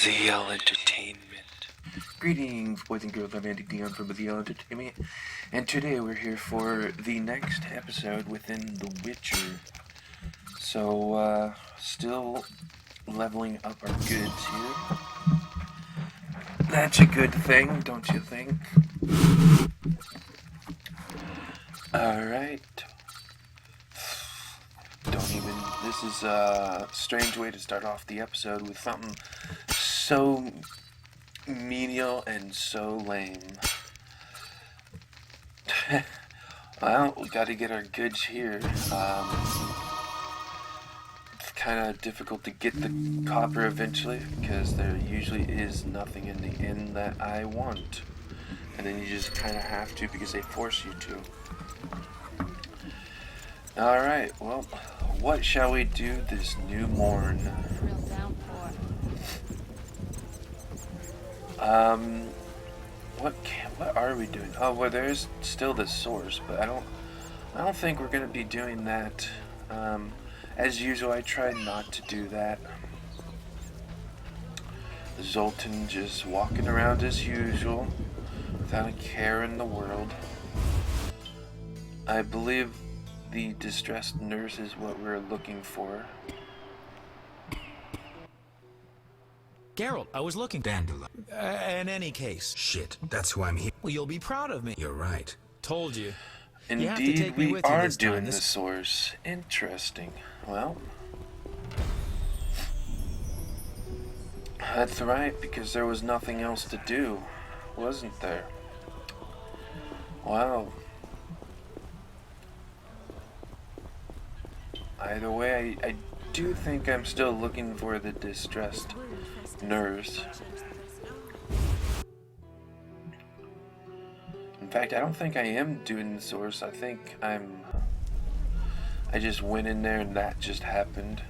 Vizima Entertainment. Greetings, boys and girls. I'm Andy Dion from Vizima Entertainment, and today we're here for the next episode within The Witcher. So, still leveling up our goods here. That's a good thing, don't you think? Alright. This is a strange way to start off the episode with something so menial and so lame. Well, we gotta get our goods here. It's kind of difficult to get the copper eventually because there usually is nothing in the inn that I want. And then you just kind of have to because they force you to. Alright, well, what shall we do this new morn? What are we doing? Oh, well, there's still the source, but I don't think we're gonna be doing that. As usual, I try not to do that. Zoltan just walking around as usual, without a care in the world. I believe the distressed nurse is what we're looking for. Geralt, I was looking. Dandelion. In any case. Shit, that's who I'm here. Well, you'll be proud of me. You're right. Told you. Indeed, we are doing the source. Interesting. Well, that's right, because there was nothing else to do, wasn't there? Wow. Either way, I do think I'm still looking for the distressed nurse. In fact, I don't think I am doing the source. I think I just went in there and that just happened.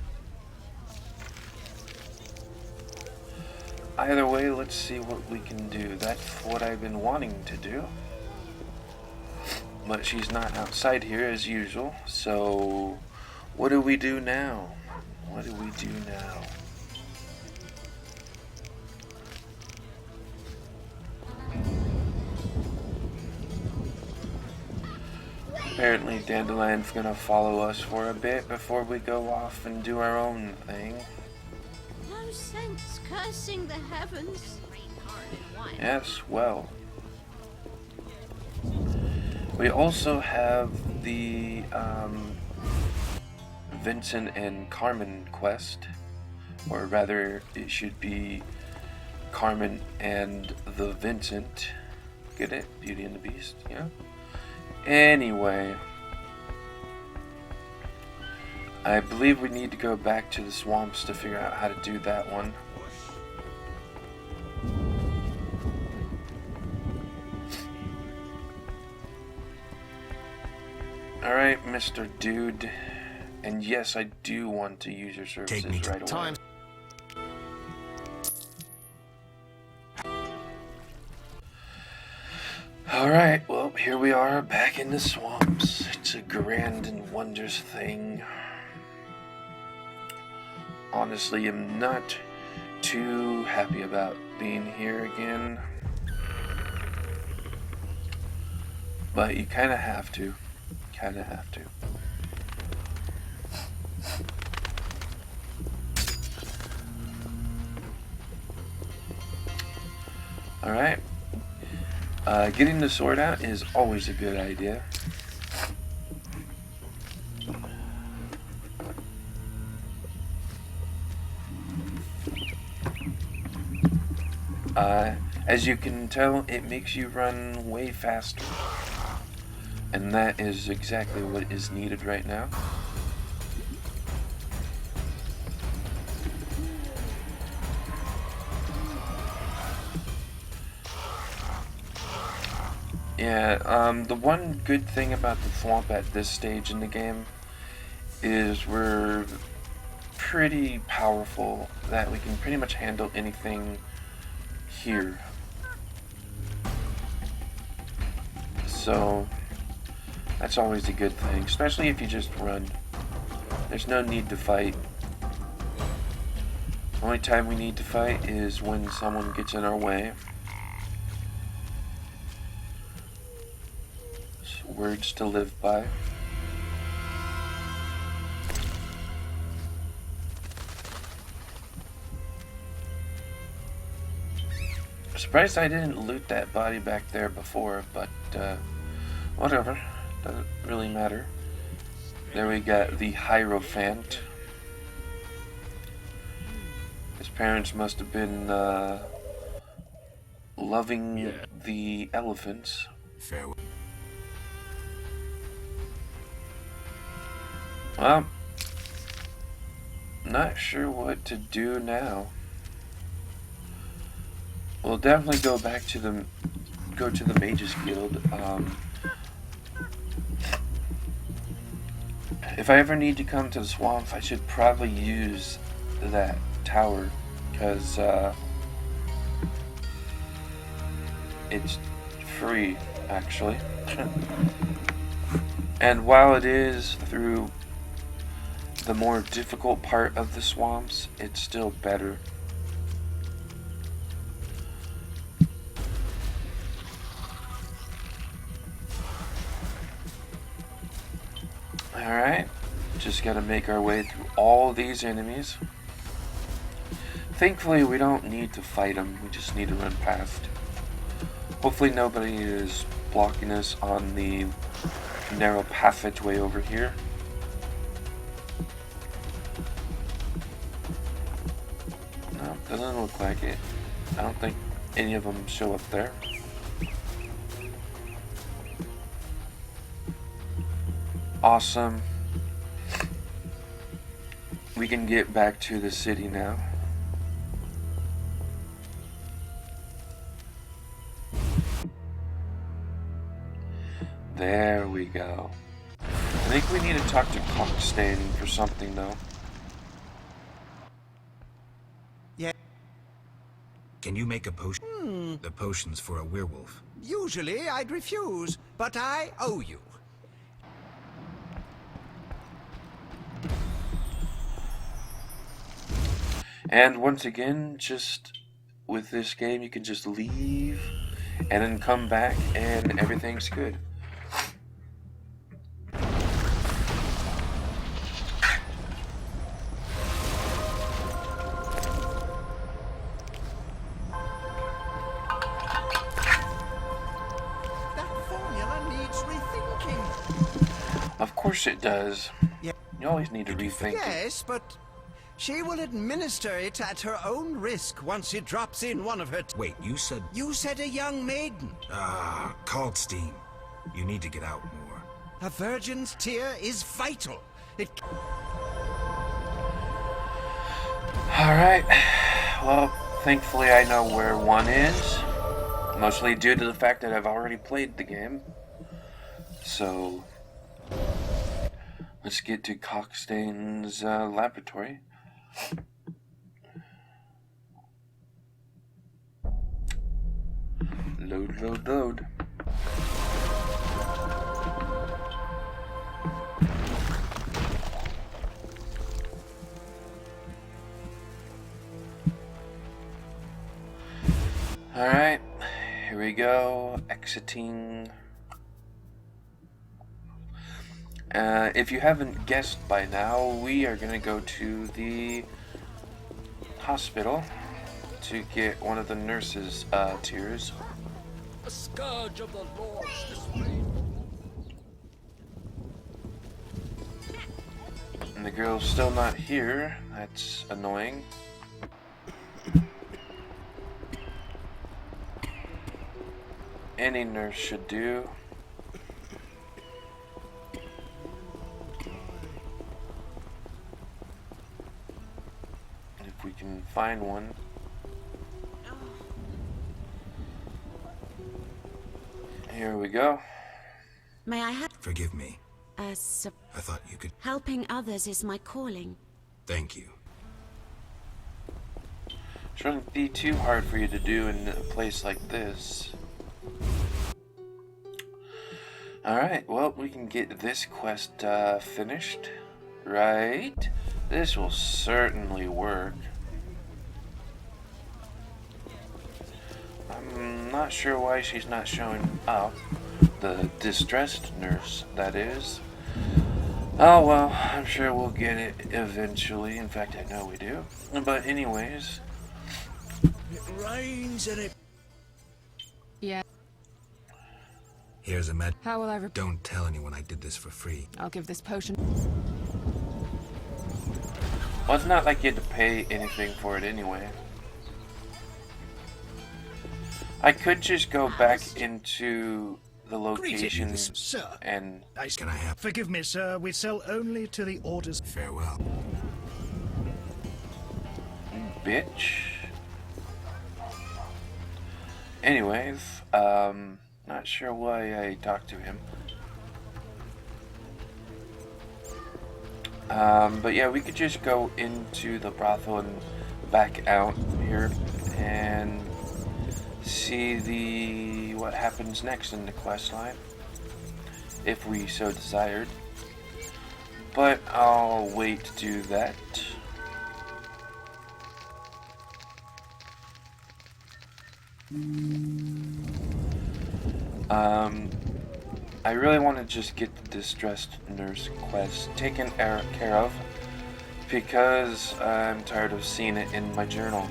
Either way, let's see what we can do. That's what I've been wanting to do. But she's not outside here as usual, so what do we do now? What do we do now? Apparently Dandelion's gonna follow us for a bit before we go off and do our own thing. No sense cursing the heavens. Yes, well. We also have the Vincent and Carmen quest, or rather it should be Carmen and the Vincent. Get it? Beauty and the Beast, yeah? Anyway, I believe we need to go back to the swamps to figure out how to do that one. Alright, Mr. Dude. And yes, I do want to use your services right away. Alright, well, here we are back in the swamps. It's a grand and wondrous thing. Honestly, I'm not too happy about being here again. But you kind of have to. Kinda have to. Alright. Getting the sword out is always a good idea. As you can tell, it makes you run way faster. And that is exactly what is needed right now. Yeah, the one good thing about the swamp at this stage in the game is we're pretty powerful, that we can pretty much handle anything here. So that's always a good thing, especially if you just run. There's no need to fight. Only time we need to fight is when someone gets in our way. Words to live by. Surprised I didn't loot that body back there before, but whatever. Doesn't really matter. There we got the Hierophant. His parents must have been loving the elephants. Farewell. Well, not sure what to do now. We'll definitely go to the Mages Guild. If I ever need to come to the swamp, I should probably use that tower, because it's free, actually. And while it is through the more difficult part of the swamps, it's still better. Alright, just gotta make our way through all these enemies. Thankfully, we don't need to fight them, we just need to run past. Hopefully nobody is blocking us on the narrow passageway over here. No, doesn't look like it. I don't think any of them show up there. Awesome. We can get back to the city now. There we go. I think we need to talk to Cockstein for something though. Yeah. Can you make a potion? The potion's for a werewolf. Usually I'd refuse, but I owe you. And once again, just with this game, you can just leave and then come back and everything's good. That formula needs rethinking. Of course it does. Yeah. You always need to rethink it. Yes, but she will administer it at her own risk once she drops in one of her... Wait, you said... You said a young maiden. Kalkstein. You need to get out more. A virgin's tear is vital. It... Alright. Well, thankfully I know where one is. Mostly due to the fact that I've already played the game. So... let's get to Cockstein's laboratory. Load, load, load. Alright, here we go. Exiting. If you haven't guessed by now, we are going to go to the hospital to get one of the nurses' tears. A scourge of the Lord's display. And the girl's still not here. That's annoying. Any nurse should do. If we can find one. Here we go. May I have Forgive me. a I thought you could... helping others is my calling. Thank you. Shouldn't be too hard for you to do in a place like this. Alright, well, we can get this quest finished. Right? This will certainly work. not sure why she's not showing up. The distressed nurse, that is. Oh well, I'm sure we'll get it eventually. In fact, I know we do. But anyways. It rains and it... Yeah. Here's a med. How will I Don't tell anyone I did this for free. I'll give this potion. Well, it's not like you had to pay anything for it anyway. I could just go back into the location Greetings, sir. and... Can I have? Forgive me, sir. We sell only to the orders. Farewell. Bitch. Anyways, not sure why I talked to him. But yeah, we could just go into the brothel and back out here and see what happens next in the quest line, if we so desired. But I'll wait to do that. I really want to just get the distressed nurse quest taken care of, because I'm tired of seeing it in my journal.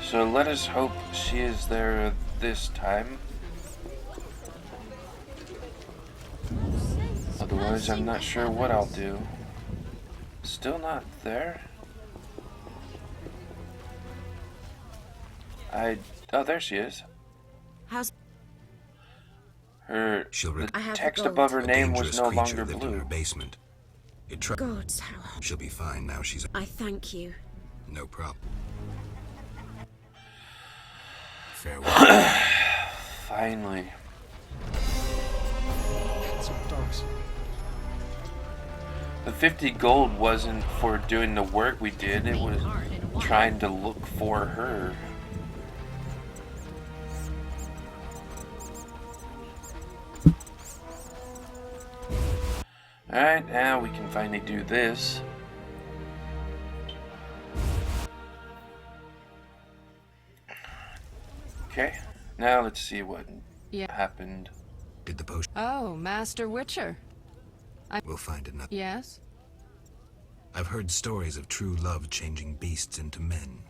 So let us hope she is there this time. Otherwise, I'm not sure what I'll do. Still not there? Oh, there she is. How's... The I have text the gold. above her A name was dangerous no creature longer lived in blue. her basement. Gods, how... She'll be fine now. She's I thank you. no problem. Farewell. Finally. Some dogs. The 50 gold wasn't for doing the work we did, it was trying to look for her. Alright, now we can finally do this. Okay, now let's see what happened. Did the potion? Oh, Master Witcher. We'll find another. Yes? I've heard stories of true love changing beasts into men.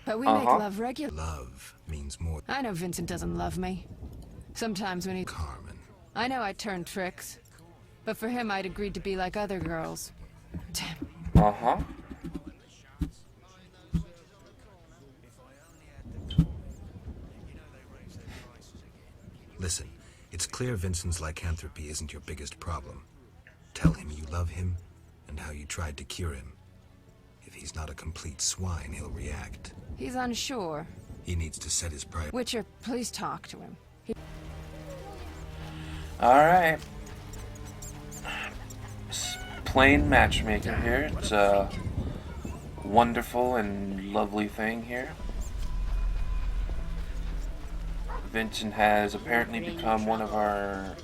But we make love regular. Love means more. I know Vincent doesn't love me. Sometimes when he... Carmen. I know I turn tricks. But for him, I'd agreed to be like other girls. Damn. Uh-huh. Listen, it's clear Vincent's lycanthropy isn't your biggest problem. Tell him you love him and how you tried to cure him. If he's not a complete swine, he'll react. He's unsure. He needs to set his priorities. Witcher, please talk to him. Alright. Plain matchmaker here. It's a wonderful and lovely thing here. Vincent has apparently become one of our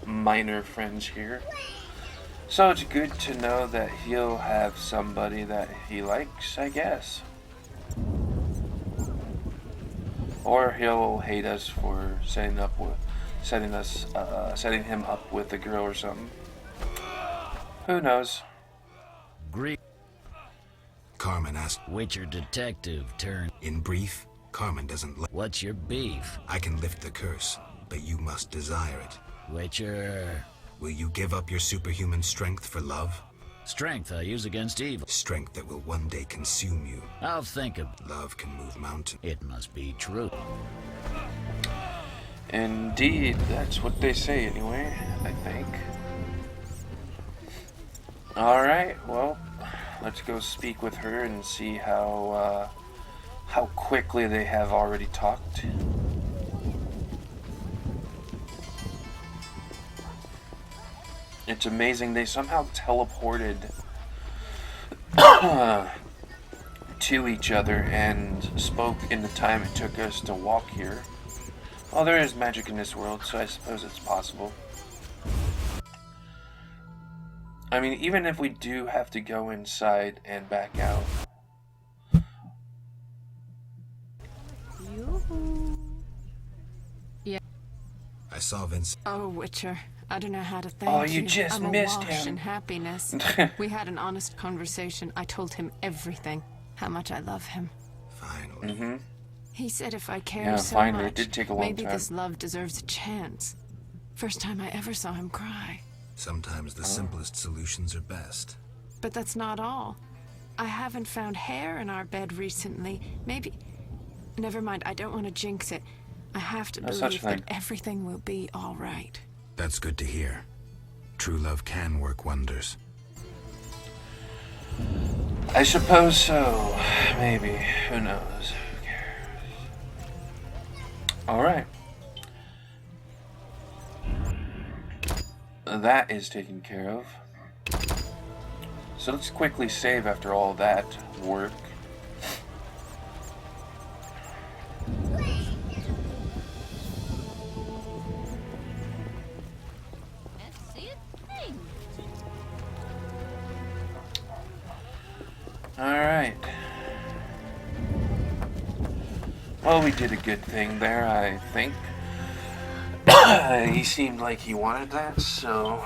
minor friends here. So it's good to know that he'll have somebody that he likes, I guess. Or he'll hate us for setting him up with a girl or something. Who knows? Great Carmen asked. Witcher detective turn. In brief, Carmen doesn't like. What's your beef? I can lift the curse, but you must desire it. Witcher. Will you give up your superhuman strength for love? Strength I use against evil. Strength that will one day consume you. I'll think of Love can move mountains. it. Must be true. Indeed, that's what they say anyway, I think. Alright, well, let's go speak with her and see how quickly they have already talked. It's amazing, they somehow teleported to each other and spoke in the time it took us to walk here. Well, there is magic in this world, so I suppose it's possible. I mean, even if we do have to go inside and back out, I saw Vincent. Oh, Witcher, I don't know how to thank Oh, you. you just I'm missed awash him. in happiness. We had an honest conversation. I told him everything, how much I love him. Finally. He said if I cared Yeah, so finally. It much, did take a long maybe time. this love deserves a chance. First time I ever saw him cry. Sometimes the simplest solutions are best. But that's not all. I haven't found hair in our bed recently. Maybe... Never mind, I don't want to jinx it. I have to No such believe that thing. everything will be all right. That's good to hear. True love can work wonders. I suppose so. Maybe. Who knows? Who cares? Alright. That is taken care of. So let's quickly save after all that work. Let's see a thing. Alright. Well, we did a good thing there, I think. He seemed like he wanted that, so...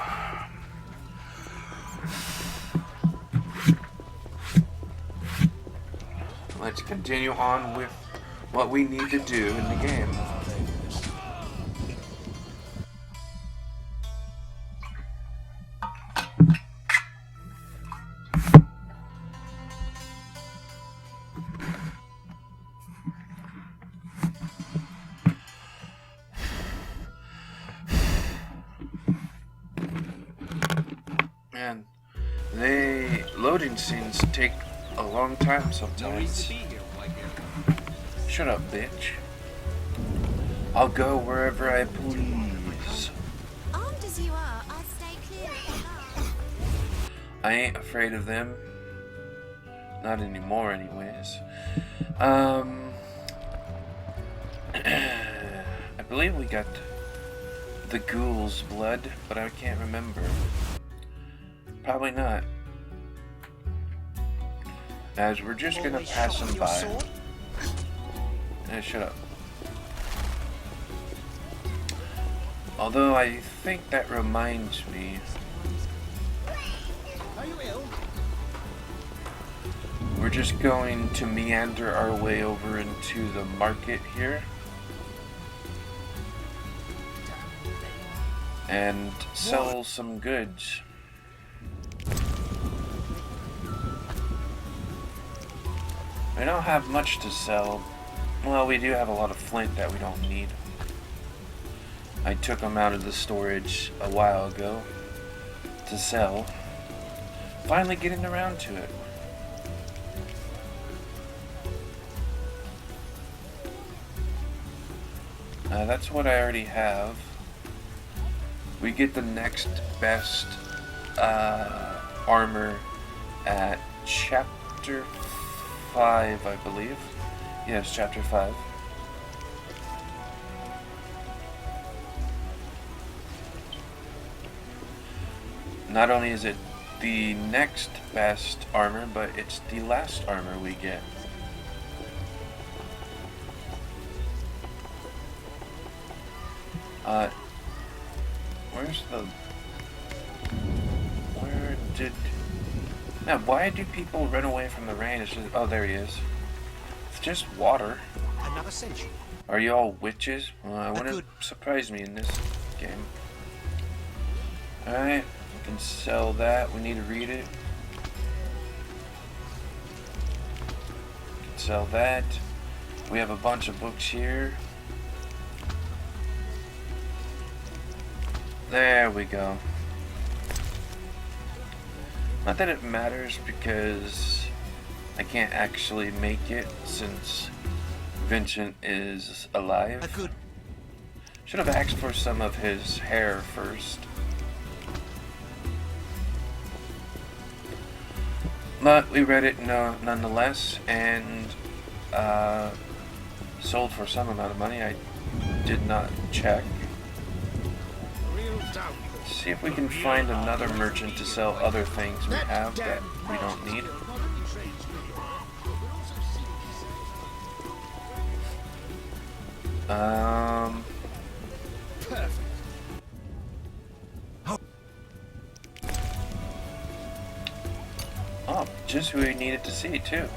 Let's continue on with what we need to do in the game. Man, loading scenes take a long time sometimes. Shut up, bitch. I'll go wherever I please. Armed as you are, I'd stay clear of the path. I ain't afraid of them. Not anymore, anyways. I believe we got the ghoul's blood, but I can't remember. Probably not. As we're just gonna pass them by. Shut up. Although I think that reminds me. We're just going to meander our way over into the market here. And sell some goods. We don't have much to sell. Well, we do have a lot of flint that we don't need. I took them out of the storage a while ago to sell. Finally getting around to it. That's what I already have. We get the next best armor at chapter 5, I believe. Yes, chapter 5. Not only is it the next best armor, but it's the last armor we get. Where did... Now, why do people run away from the rain? It's just... Oh, there he is. It's just water. Another century. Are you all witches? Well, I wouldn't surprise me in this game. Alright, we can sell that. We need to read it. We can sell that. We have a bunch of books here. There we go. Not that it matters because I can't actually make it since Vincent is alive. Should have asked for some of his hair first. But we read it nonetheless and sold for some amount of money. I did not check. See if we can find another merchant to sell other things we have that we don't need. Perfect. Oh, just who we needed to see, too.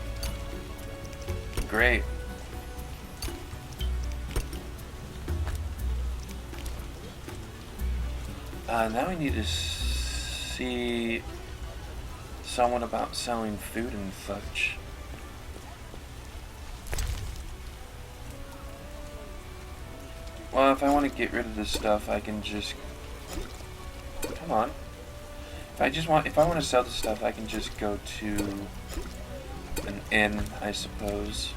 Great. Now we need to see someone about selling food and such. Well, if I want to get rid of this stuff, I can just... Come on. If I want to sell this stuff, I can just go to an inn, I suppose.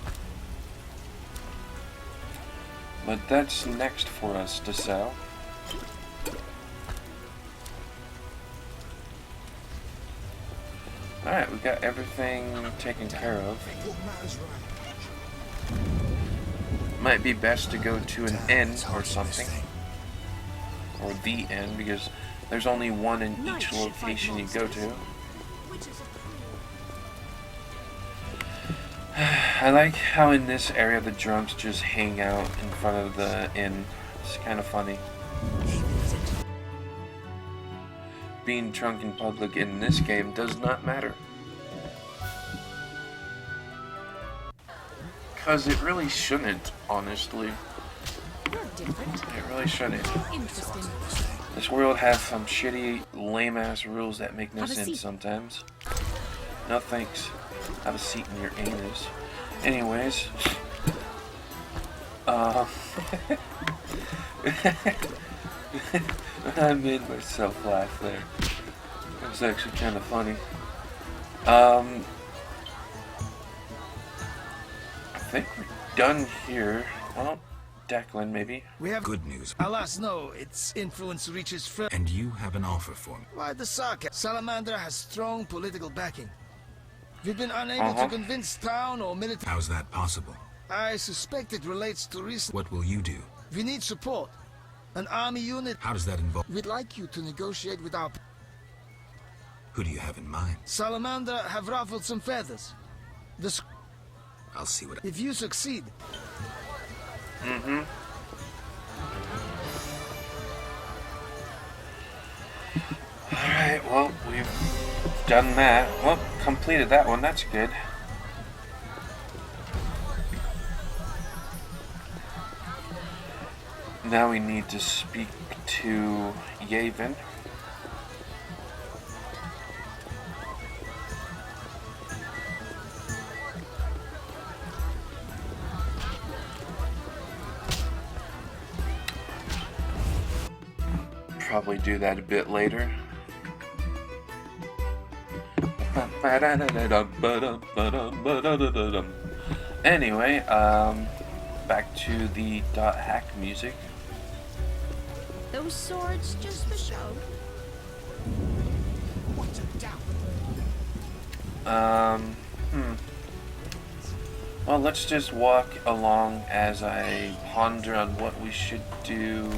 But that's next for us to sell. Alright, we got everything taken care of. Might be best to go to an inn or something. Or the inn, because there's only one in each location you go to. I like how in this area the drunks just hang out in front of the inn. It's kind of funny. Being drunk in public in this game does not matter. Because it really shouldn't, honestly. It really shouldn't. Interesting. This world has some shitty, lame-ass rules that make no sense sometimes. No thanks. Have a seat in your anus. Anyways. I made myself laugh there. It was actually kind of funny. I think we're done here. Well, Declan, maybe. We have Good news. Alas, no. Its influence reaches further. And you have an offer for me. Why the sarcasm? Salamander has strong political backing. We've been unable to convince town or military. How's that possible? I suspect it relates to recent. What will you do? We need support. An army unit. How does that involve? We'd like you to negotiate with our... Who do you have in mind? Salamander have ruffled some feathers. I'll see what... If you succeed... Alright, well, we've done that. Well, completed that one. That's good. Now we need to speak to Yavin. Probably do that a bit later. Anyway, back to the .hack music. Those swords just for show. Well, let's just walk along as I ponder on what we should do.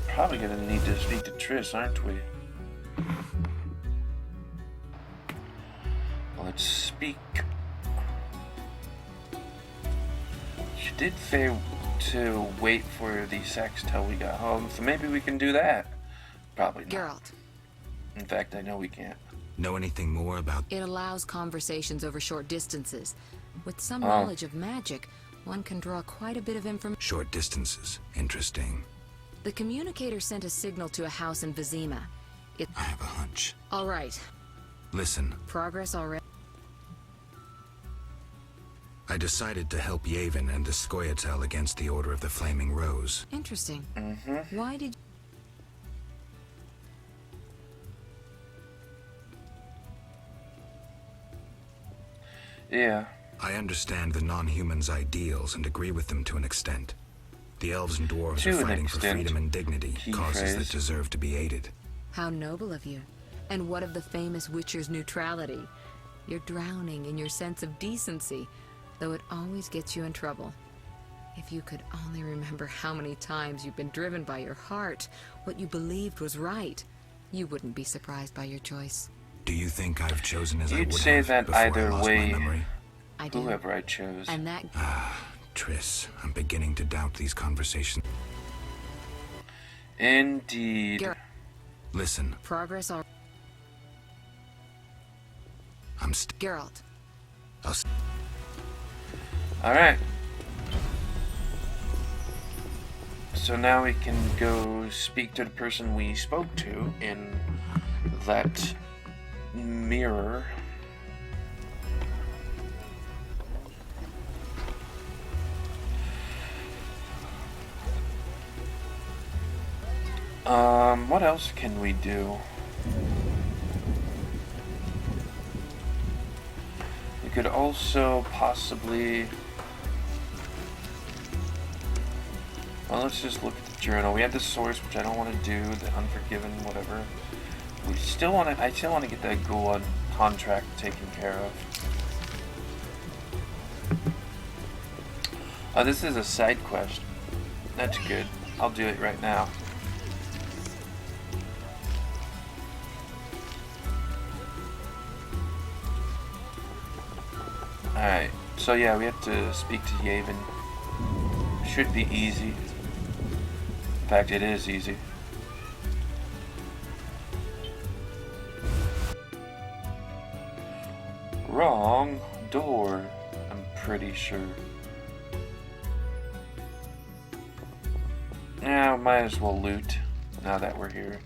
Probably gonna need to speak to Triss, aren't we? Let's speak. She did say to wait for the sex till we got home, so maybe we can do that. Probably not. Geralt. In fact, I know we can't. Know anything more about... It allows conversations over short distances. With some knowledge of magic, one can draw quite a bit of information. Short distances. Interesting. The communicator sent a signal to a house in Vizima. I have a hunch. All right. Listen. Progress already. I decided to help Yavin and the Scoia'tael against the Order of the Flaming Rose. Interesting. Why did... Yeah. I understand the non-humans' ideals and agree with them to an extent. The elves and dwarves are fighting for freedom and dignity, causes that deserve to be aided. How noble of you. And what of the famous Witcher's neutrality? You're drowning in your sense of decency, though it always gets you in trouble. If you could only remember how many times you've been driven by your heart, what you believed was right, you wouldn't be surprised by your choice. Do you think I've chosen as I You'd would say have that before either I lost way. my memory? I do. Whoever I chose. And that... Triss, I'm beginning to doubt these conversations. Indeed. Listen, Progress all... I'm Geralt. Alright. So now we can go speak to the person we spoke to in that mirror. What else can we do? We could also possibly... Well, let's just look at the journal. We had the source, which I don't want to do, the Unforgiven, whatever. We still want to, I still want to get that gold contract taken care of. Oh, this is a side quest. That's good. I'll do it right now. Alright, so yeah, we have to speak to Yavin. Should be easy. In fact, it is easy. Wrong door, I'm pretty sure. Yeah, might as well loot now that we're here.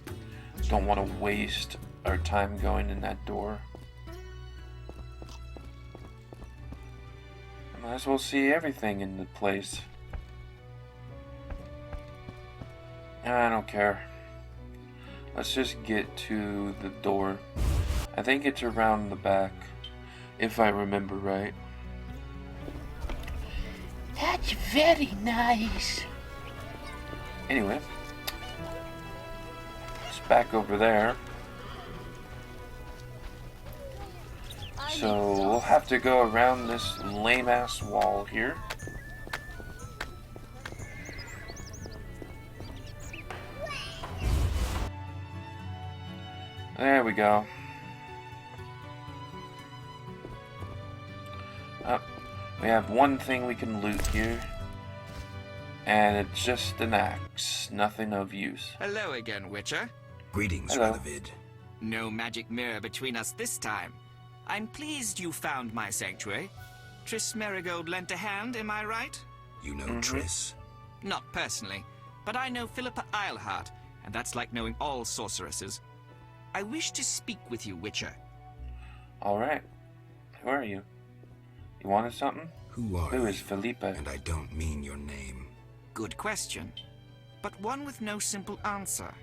Don't want to waste our time going in that door. Might as well see everything in the place. I don't care. Let's just get to the door. I think it's around the back, if I remember right. That's very nice. Anyway, it's back over there. So we'll have to go around this lame-ass wall here. There we go. Oh, we have one thing we can loot here. And it's just an axe, nothing of use. Hello again, Witcher. Greetings, Hello. Radovid. No magic mirror between us this time. I'm pleased you found my sanctuary. Triss Merigold lent a hand, am I right? You know Triss? Not personally, but I know Philippa Eilhart, and that's like knowing all sorceresses. I wish to speak with you, Witcher. Alright. Who are you? You wanted something? Who is Philippa? And I don't mean your name. Good question, but one with no simple answer.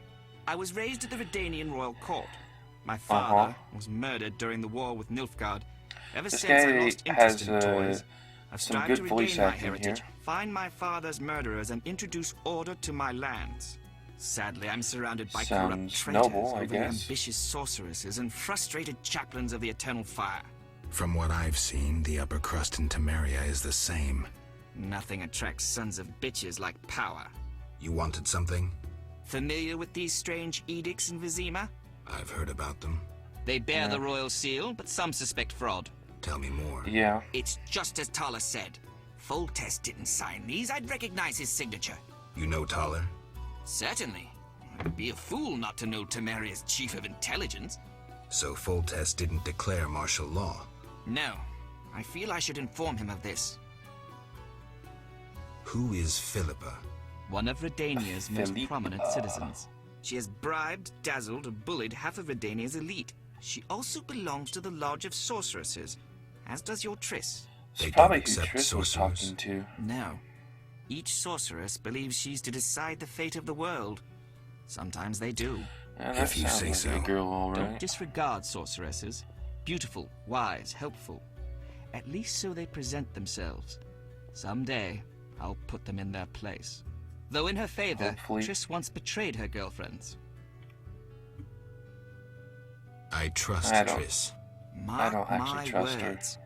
I was raised at the Redanian royal court. My father was murdered during the war with Nilfgaard. Ever This since I guy lost has interest in toys, I've some strived good to voice regain my acting heritage, here. find my father's murderers, and introduce order to my lands. Sadly, I'm surrounded by corrupt Sounds traitors, noble, I overly guess. ambitious sorceresses, and frustrated chaplains of the eternal fire. From what I've seen, the upper crust in Temeria is the same. Nothing attracts sons of bitches like power. You wanted something? Familiar with these strange edicts in Vizima? I've heard about them. They bear the royal seal, but some suspect fraud. Tell me more. Yeah. It's just as Tala said. Foltest didn't sign these. I'd recognize his signature. You know Taller? Certainly. I'd be a fool not to know Temeria's chief of intelligence. So Foltest didn't declare martial law? No. I feel I should inform him of this. Who is Philippa? One of Redania's most Philippa. prominent citizens. She has bribed, dazzled, or bullied half of Redania's elite. She also belongs to the Lodge of Sorceresses, as does your Triss. It's probably who Triss was talking to. No. Each sorceress believes she's to decide the fate of the world. Sometimes they do. Yeah, that If you sounds say like so. a girl, all Don't right. disregard sorceresses. Beautiful, wise, helpful. At least so they present themselves. Someday, I'll put them in their place. Though in her favor, Hopefully. Triss once betrayed her girlfriends. I trust I don't- Triss. Mark don't actually my trust her. words.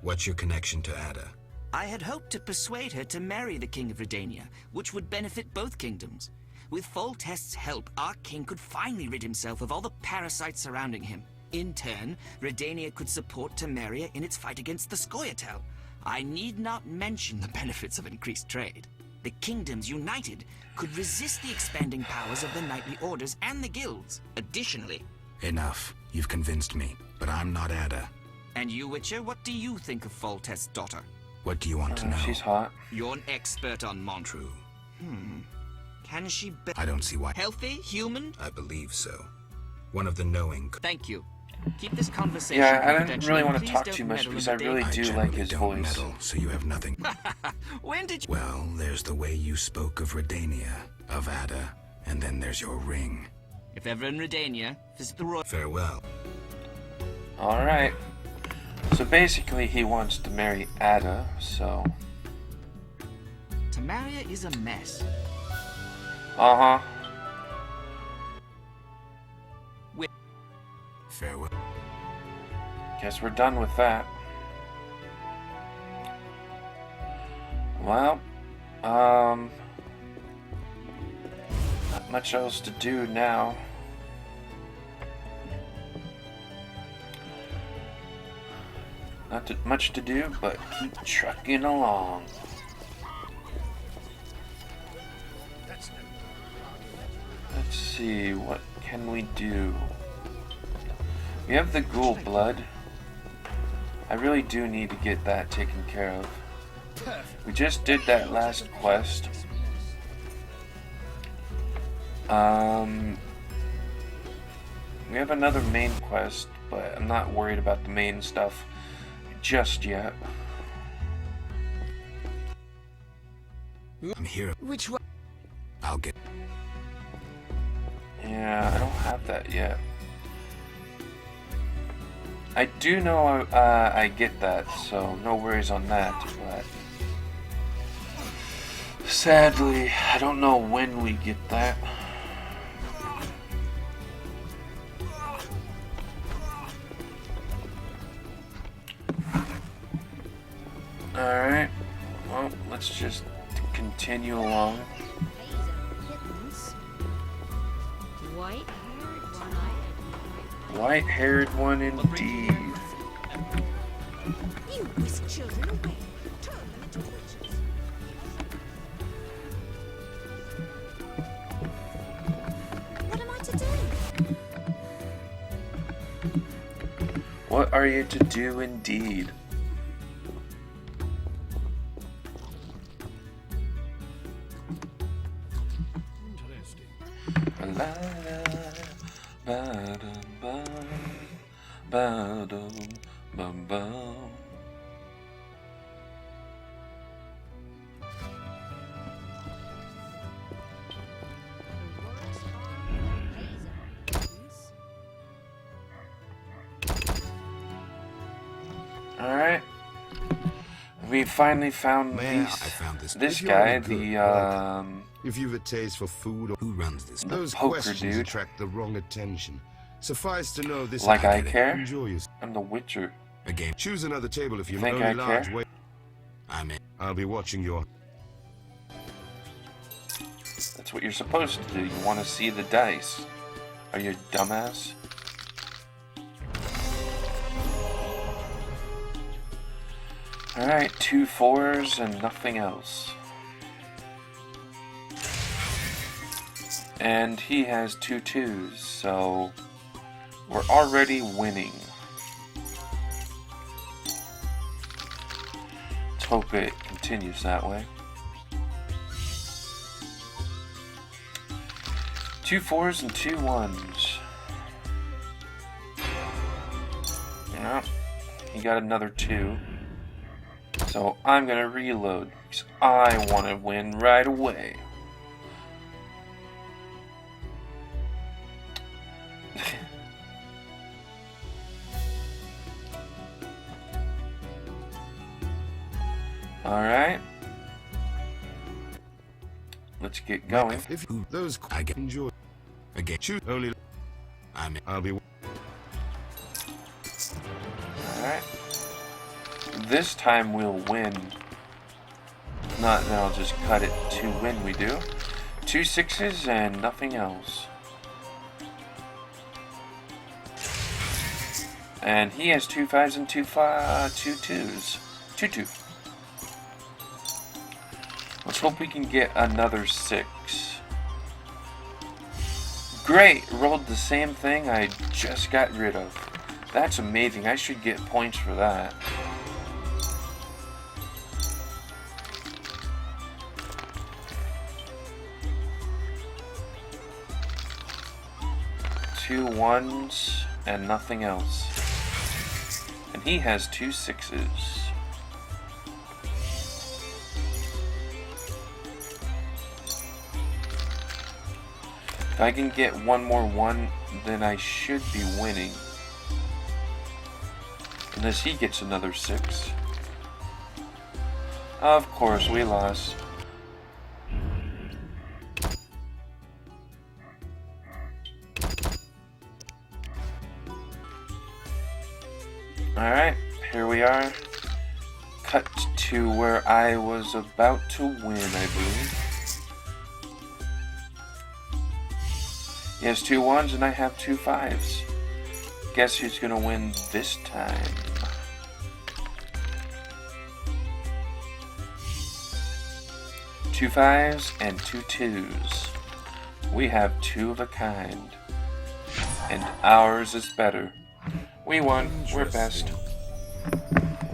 What's your connection to Ada? I had hoped to persuade her to marry the King of Redania, which would benefit both kingdoms. With Foltest's help, our king could finally rid himself of all the parasites surrounding him. In turn, Redania could support Temeria in its fight against the Scoia'tael. I need not mention the benefits of increased trade. The kingdoms united could resist the expanding powers of the knightly orders and the guilds. Additionally... Enough. You've convinced me, but I'm not Ada. And you, Witcher, what do you think of Foltest's daughter? What do you want to know? She's hot. You're an expert on Montreux. Can she be... I don't see why. Healthy? Human? I believe so. One of the knowing... Thank you. Keep this conversation Yeah, I didn't confidential, really and want to please talk don't too much meddle because in I the really data. do like generally his don't voice. meddle, so you have nothing. When did you... Well, there's the way you spoke of Redania, of Ada, and then there's your ring. If ever in Redania, visit the royal... Farewell. Alright. So basically he wants to marry Ada, so... Temeria is a mess. Uh-huh. Farewell. Guess we're done with that. Well, not much else to do now. Not much to do, but keep trucking along. Let's see, what can we do? We have the ghoul blood. I really do need to get that taken care of. We just did that last quest. We have another main quest, but I'm not worried about the main stuff just yet. I'm here. Which one? I'll get... Yeah, I don't have that yet. I do know I get that, so no worries on that, but... Sadly, I don't know when we get that. Alright, well, let's just continue along. White-haired one indeed. You whisk children away. Turn them into witches. What am I to do? What are you to do indeed? Alright. We finally found this guy, if you've a taste for food, who runs this? Those poker questions dude. attract the wrong attention. Suffice to know this. Like I care? Enjoy yourself. I'm the Witcher. Again. Choose another table if you Think only I large care? way. I'm in. I'll be watching your. That's what you're supposed to do. You want to see the dice. Are you a dumbass? Alright, 2 4s and nothing else. And he has 2 2s, so we're already winning. Let's hope it continues that way. 2 4s and 2 1s. Yep, he got another 2. So I'm gonna reload because I want to win right away. Alright. Let's get going. If those I get enjoy. Again, choose only. I'll be. Alright. This time we'll win. Not then I'll just cut it to win we do. 2 6s and nothing else. And he has 2 5s and 2 2s. 2 2. Let's hope we can get another 6. Great! Rolled the same thing I just got rid of. That's amazing. I should get points for that. Two 1s and nothing else. And he has 2 6s. If I can get one more 1, then I should be winning. Unless he gets another 6. Of course, we lost. Alright, here we are. Cut to where I was about to win, I believe. He has 2 1s and I have 2 5s. Guess who's gonna win this time? Two 5s and 2 2s. We have 2 of a kind. And ours is better. We won. We're best.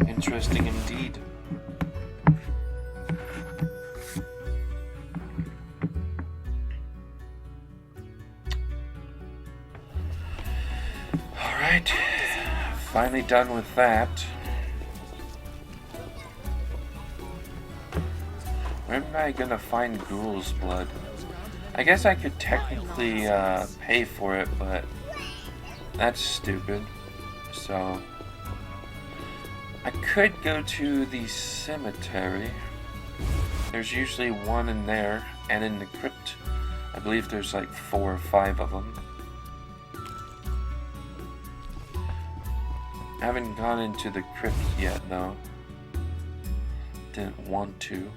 Interesting indeed. Alright. Finally done with that. Where am I gonna find Ghoul's blood? I guess I could technically pay for it, but that's stupid. So I could go to the cemetery. There's usually one in there, and in the crypt, I believe there's like 4 or 5 of them. I haven't gone into the crypt yet, though. Didn't want to.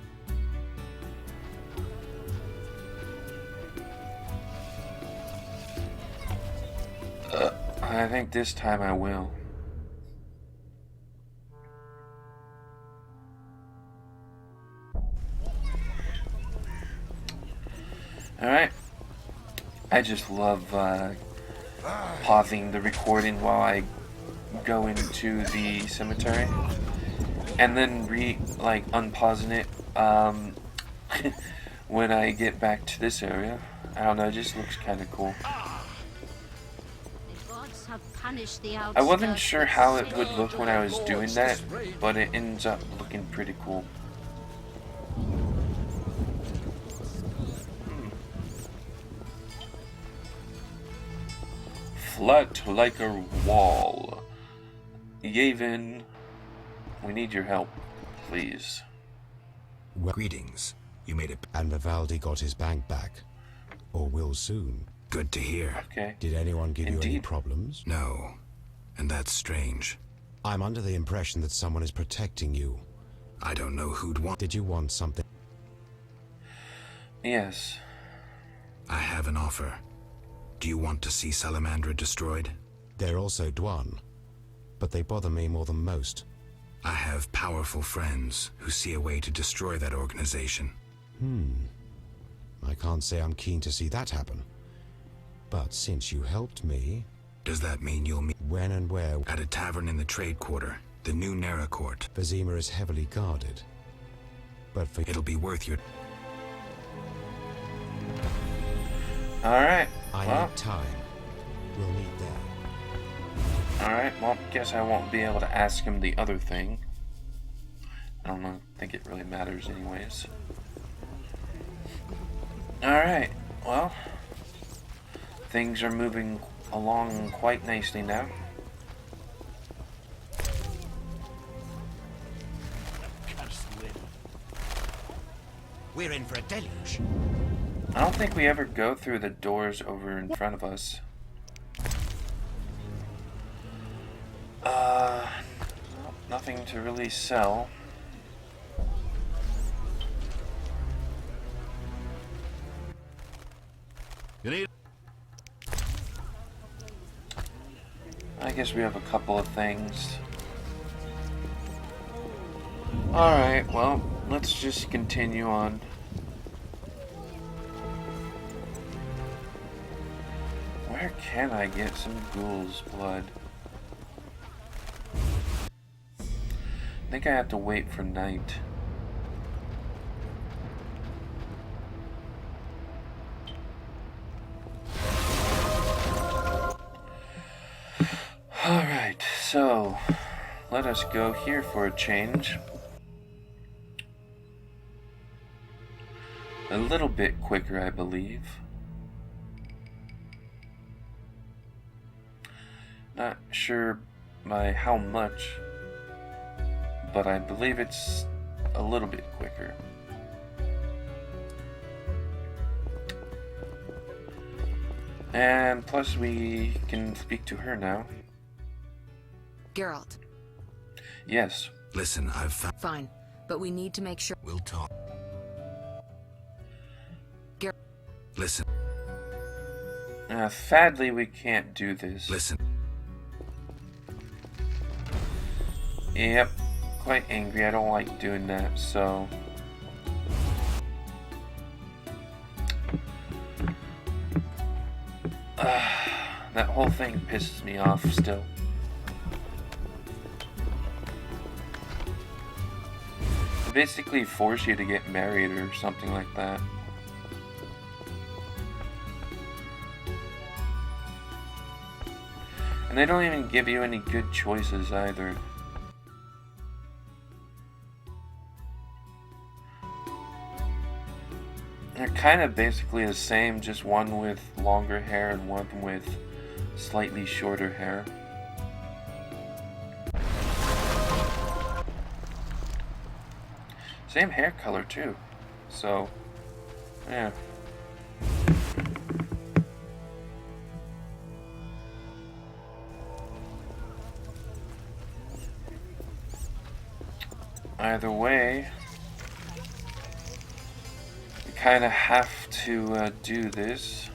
I think this time I will. Alright. I just love pausing the recording while I go into the cemetery. And then unpausing it when I get back to this area. I don't know, it just looks kind of cool. I wasn't sure how it would look when I was doing that, but it ends up looking pretty cool. Flat like a wall. Yavin, we need your help, please. Well, greetings. You made it. And Vivaldi got his bank back. Or will soon. Good to hear. Okay. Did anyone give you any problems? No. And that's strange. I'm under the impression that someone is protecting you. I don't know who'd want. Did you want something? Yes. I have an offer. Do you want to see Salamandra destroyed? They're also Dwan. But they bother me more than most. I have powerful friends who see a way to destroy that organization. I can't say I'm keen to see that happen. But since you helped me... Does that mean you'll meet... When and where? At a tavern in the trade quarter, the new Nera Court. Vizima is heavily guarded. But for... It'll be worth your... Alright. I need time. We'll meet there. Alright, well, guess I won't be able to ask him the other thing. I don't know, I think it really matters anyways. Alright, well, things are moving along quite nicely now. We're in for a deluge. I don't think we ever go through the doors over in front of us. Nothing to really sell. I guess we have a couple of things. Alright, well, let's just continue on. Where can I get some ghoul's blood? I think I have to wait for night. Alright, so let us go here for a change. A little bit quicker, I believe. Not sure by how much, but I believe it's a little bit quicker. And plus we can speak to her now. Geralt. Yes. Listen, I've found... Fine, but we need to make sure... We'll talk. Geralt. Listen. Sadly, we can't do this. Listen. Yep. Quite angry. I don't like doing that, so... that whole thing pisses me off still. They basically force you to get married or something like that. And they don't even give you any good choices either. They're kind of basically the same, just one with longer hair and one with slightly shorter hair. Same hair color too. So, yeah. Either way, we kind of have to do this.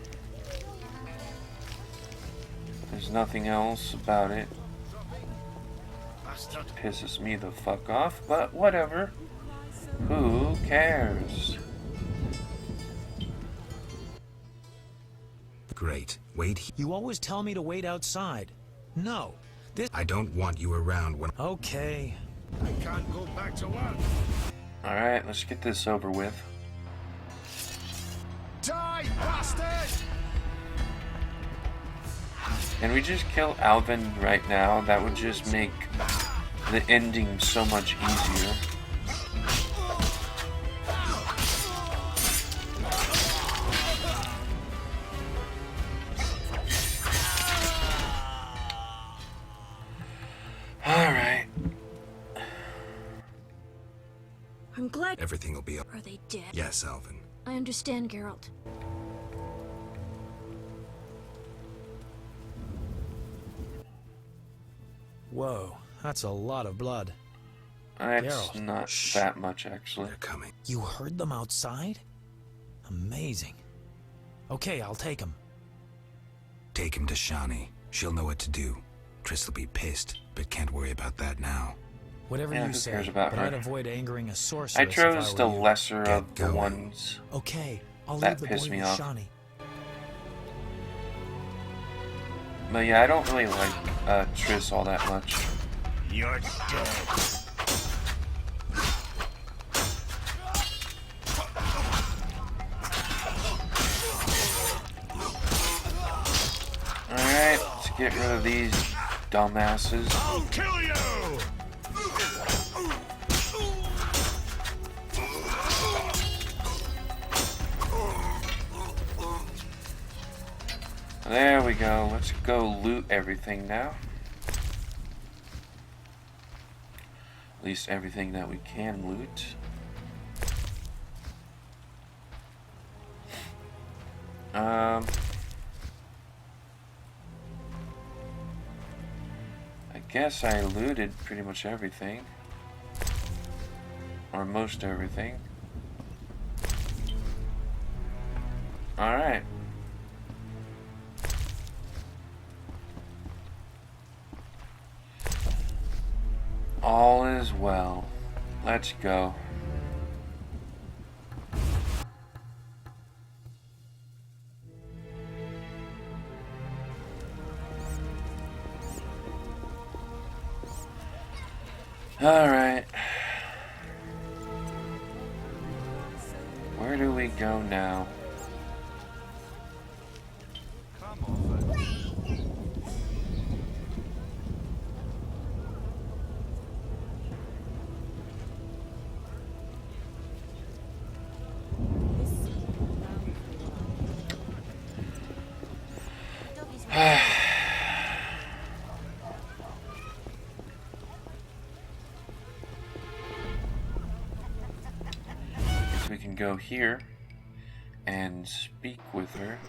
There's nothing else about it. Pisses me the fuck off, but whatever. Who cares? Great. Wait. You always tell me to wait outside. No. This... I don't want you around when... Okay. I can't go back to work. Alright, let's get this over with. Die, bastard! Can we just kill Alvin right now? That would just make the ending so much easier. Alright. I'm glad. Everything will be... Are they dead? Yes, Alvin. I understand, Geralt. Whoa, that's a lot of blood. It's Geralt. not that much, actually. They're coming. You heard them outside? Amazing. Okay, I'll take him. Take him to Shani. She'll know what to do. Triss will be pissed, but can't worry about that now. Whatever Yeah, you who say, cares about but her? I'd avoid angering a sorceress. I chose if the were you. lesser of Get the going. ones Okay, I'll that leave the pissed boy me with off. Shani. But yeah, I don't really like Triss all that much. You're dead. Alright, let's get rid of these dumbasses. I'll kill you! There we go. Let's go loot everything now. At least everything that we can loot. I guess I looted pretty much everything. Or most everything. Alright. All is well. Let's go. Alright. Where do we go now? We can go here and speak with her,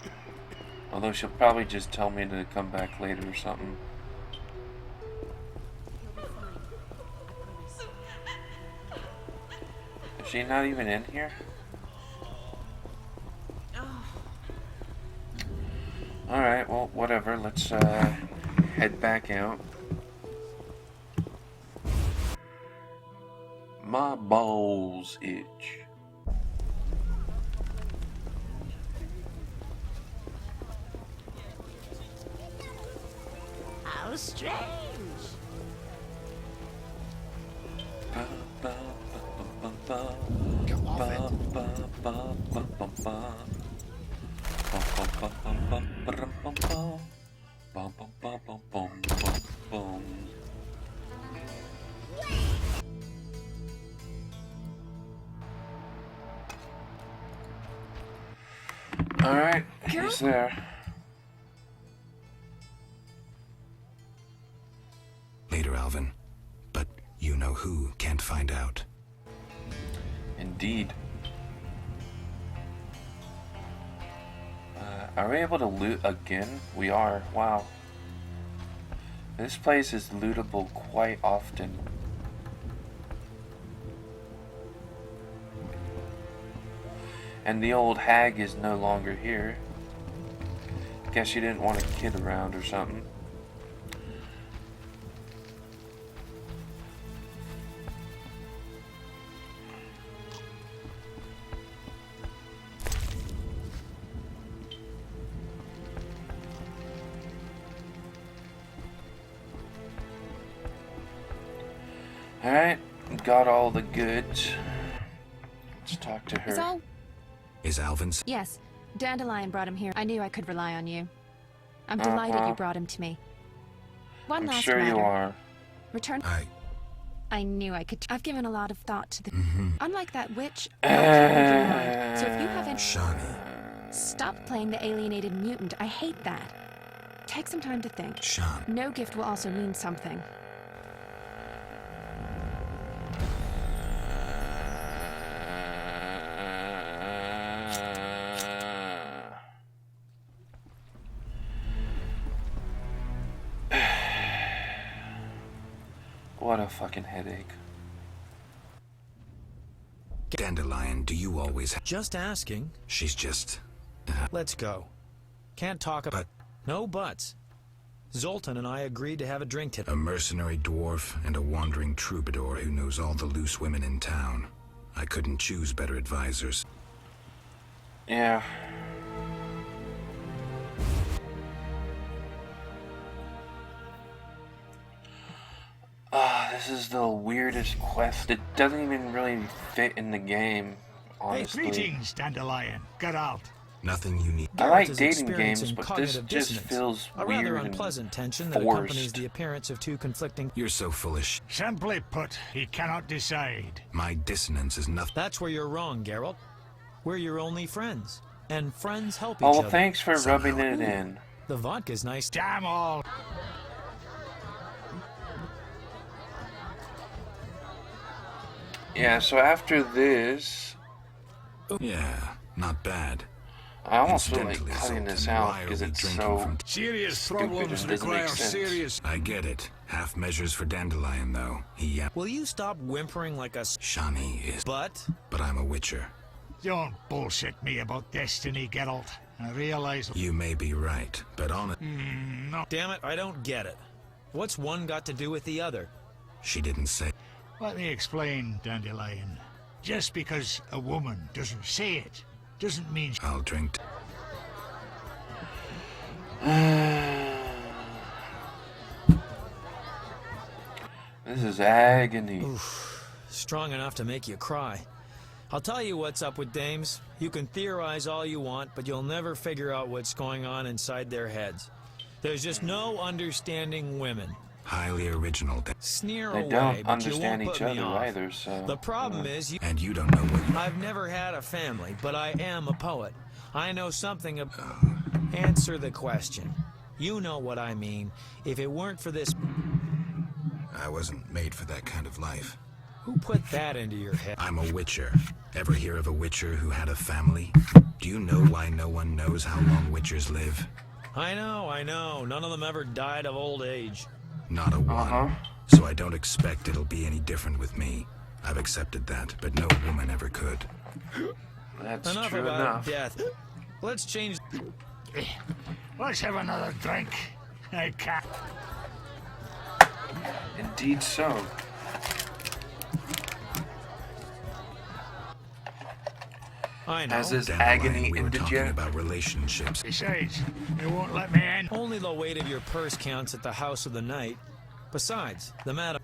although she'll probably just tell me to come back later or something. Is she not even in here? Alright, well, whatever, let's head back out. My balls itch. How strange. Come off it. Alright, he's there. Later, Alvin. But you know who can't find out. Indeed. Are we able to loot again? We are. Wow. This place is lootable quite often. And the old hag is no longer here. Guess she didn't want a kid around or something. Alright, got all the goods. Let's talk to her. So? Is Alvin's? Yes. Dandelion brought him here. I knew I could rely on you. I'm delighted you brought him to me. One I'm last sure matter. you are. Return. I knew I could. I've given a lot of thought to the. Unlike that witch, I'll change your mind. So if you haven't. Shawnee. Stop playing the alienated mutant. I hate that. Take some time to think. Sean. No gift will also mean something. What a fucking headache. Dandelion, do you always have... Just asking. She's just... Let's go. Can't talk about... No buts. Zoltan and I agreed to have a drink today. A mercenary dwarf and a wandering troubadour who knows all the loose women in town. I couldn't choose better advisors. Yeah. This is the weirdest quest. It doesn't even really fit in the game, honestly. Hey, greetings, Dandelion. Get out. Nothing you need. I like dating games, but this just feels a weird rather and unpleasant tension forced. that accompanies the appearance of two conflicting... You're so foolish. Simply put, he cannot decide. My dissonance is nothing. That's where you're wrong, Geralt. We're your only friends. And friends help each Oh, well, other. thanks for rubbing it in. The vodka's nice. Damn all. Yeah, so after this... Yeah, not bad. I almost feel like Incidentally, cutting this Zoltan, out why are because we it's drinking so from serious stupid problems and doesn't make require sense. serious... I get it. Half measures for Dandelion, though. He... Will you stop whimpering like a... Shawnee is... But I'm a witcher. Don't bullshit me about destiny, Geralt. I realize... You may be right, but on it... no. Damn it, I don't get it. What's one got to do with the other? She didn't say. Let me explain, Dandelion. Just because a woman doesn't say it, doesn't mean... I'll drink. This is agony. Oof. Strong enough to make you cry. I'll tell you what's up with dames. You can theorize all you want, but you'll never figure out what's going on inside their heads. There's just no understanding women. Highly original. Sneer they away, don't but understand you won't each put me other off. either, so... The problem is you... And you don't know what... I've never had a family, but I am a poet. I know something about... Answer the question. You know what I mean. If it weren't for this... I wasn't made for that kind of life. Who put that into your head? I'm a witcher. Ever hear of a witcher who had a family? Do you know why no one knows how long witchers live? I know. None of them ever died of old age. Not a one. So I don't expect it'll be any different with me. I've accepted that, but no woman ever could. That's enough true about enough. death. Let's change... Let's have another drink. I can't... Indeed so. I know. Has his Dandelion, agony we were ended talking yet? about relationships. Besides, they won't let me in. Only the weight of your purse counts at the house of the night. Besides, the madam...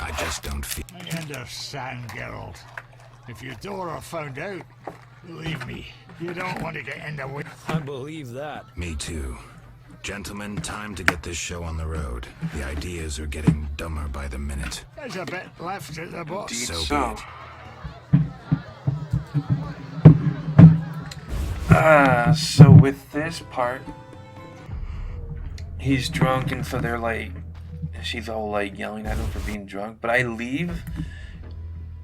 I just don't feel... I understand, Geralt. If your daughter found out, believe me, you don't want to get in the way. I believe that. Me too. Gentlemen, time to get this show on the road. The ideas are getting dumber by the minute. There's a bit left at the bottom. Indeed So so. be it. So with this part, he's drunk, and so they're like, she's all like yelling at him for being drunk. But I leave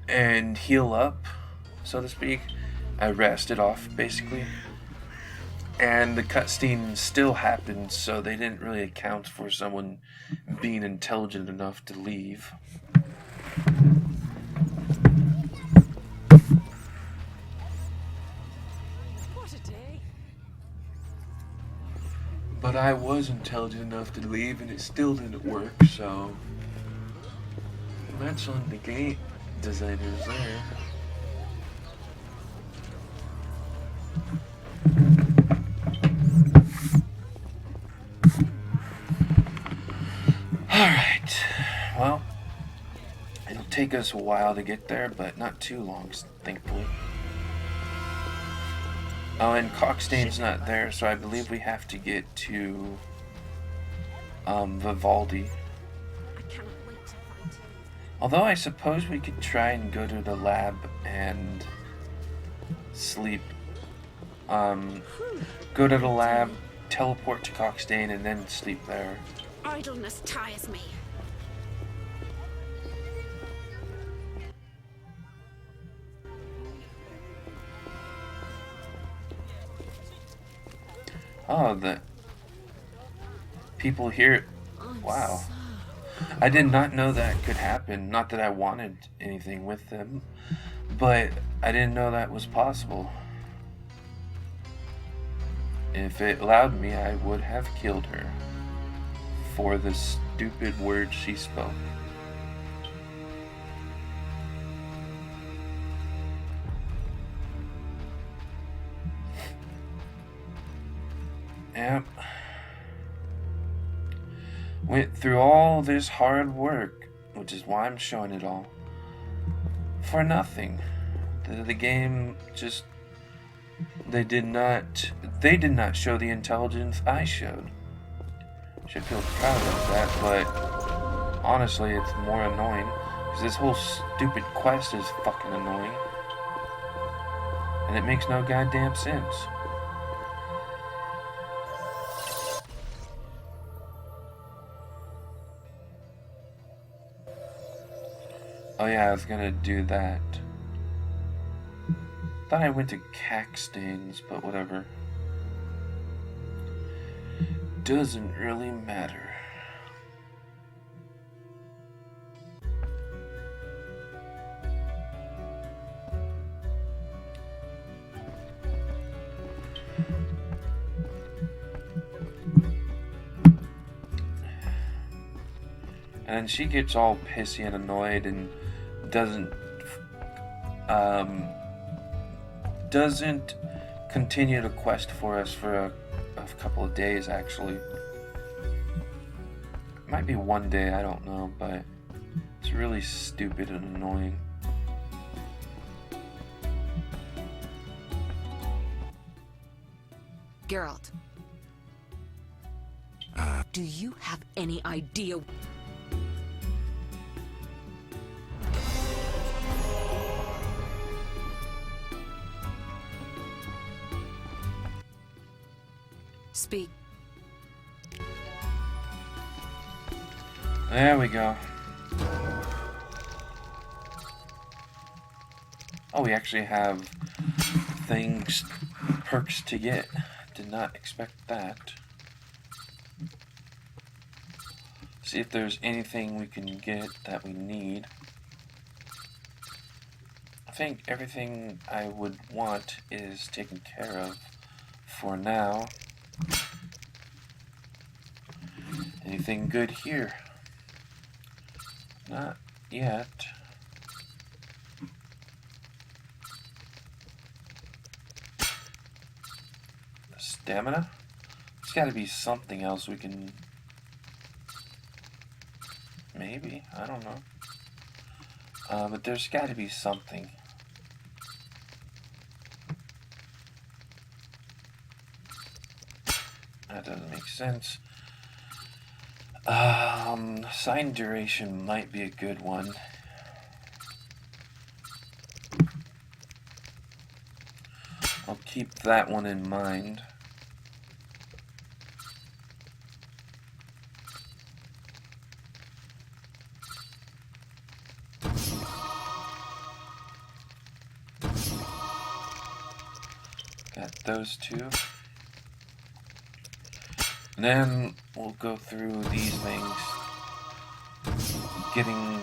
and heal up, so to speak. I rest it off, basically. And the cutscene still happens, so they didn't really account for someone being intelligent enough to leave. But I was intelligent enough to leave, and it still didn't work, so... That's on the game designers there. Alright, well, it'll take us a while to get there, but not too long, thankfully. Oh, and Cockstain's not there, so I believe we have to get to Vivaldi. Although I suppose we could try and go to the lab and sleep. Go to the lab, teleport to Cockstain, and then sleep there. Idleness tires me. Oh, the people here. Wow. I did not know that could happen. Not that I wanted anything with them, but I didn't know that was possible. If it allowed me, I would have killed her for the stupid words she spoke. Yep. Went through all this hard work, which is why I'm showing it all, for nothing. The game just... They did not show the intelligence I showed. Should feel proud of that, but honestly, it's more annoying, because this whole stupid quest is fucking annoying. And it makes no goddamn sense. Oh yeah, I was gonna do that. Thought I went to Caxton's, but whatever. Doesn't really matter. And she gets all pissy and annoyed and doesn't continue the quest for us for a couple of days, actually. It might be one day, I don't know, but it's really stupid and annoying. Geralt. Do you have any idea? Speak. There we go. Oh, we actually have perks to get. Did not expect that. See if there's anything we can get that we need. I think everything I would want is taken care of for now. Anything good here? Not yet. Stamina? There's got to be something else we can... Maybe, I don't know. But there's got to be something. That doesn't make sense. Sign duration might be a good one. I'll keep that one in mind. Got those two. And then we'll go through these things, getting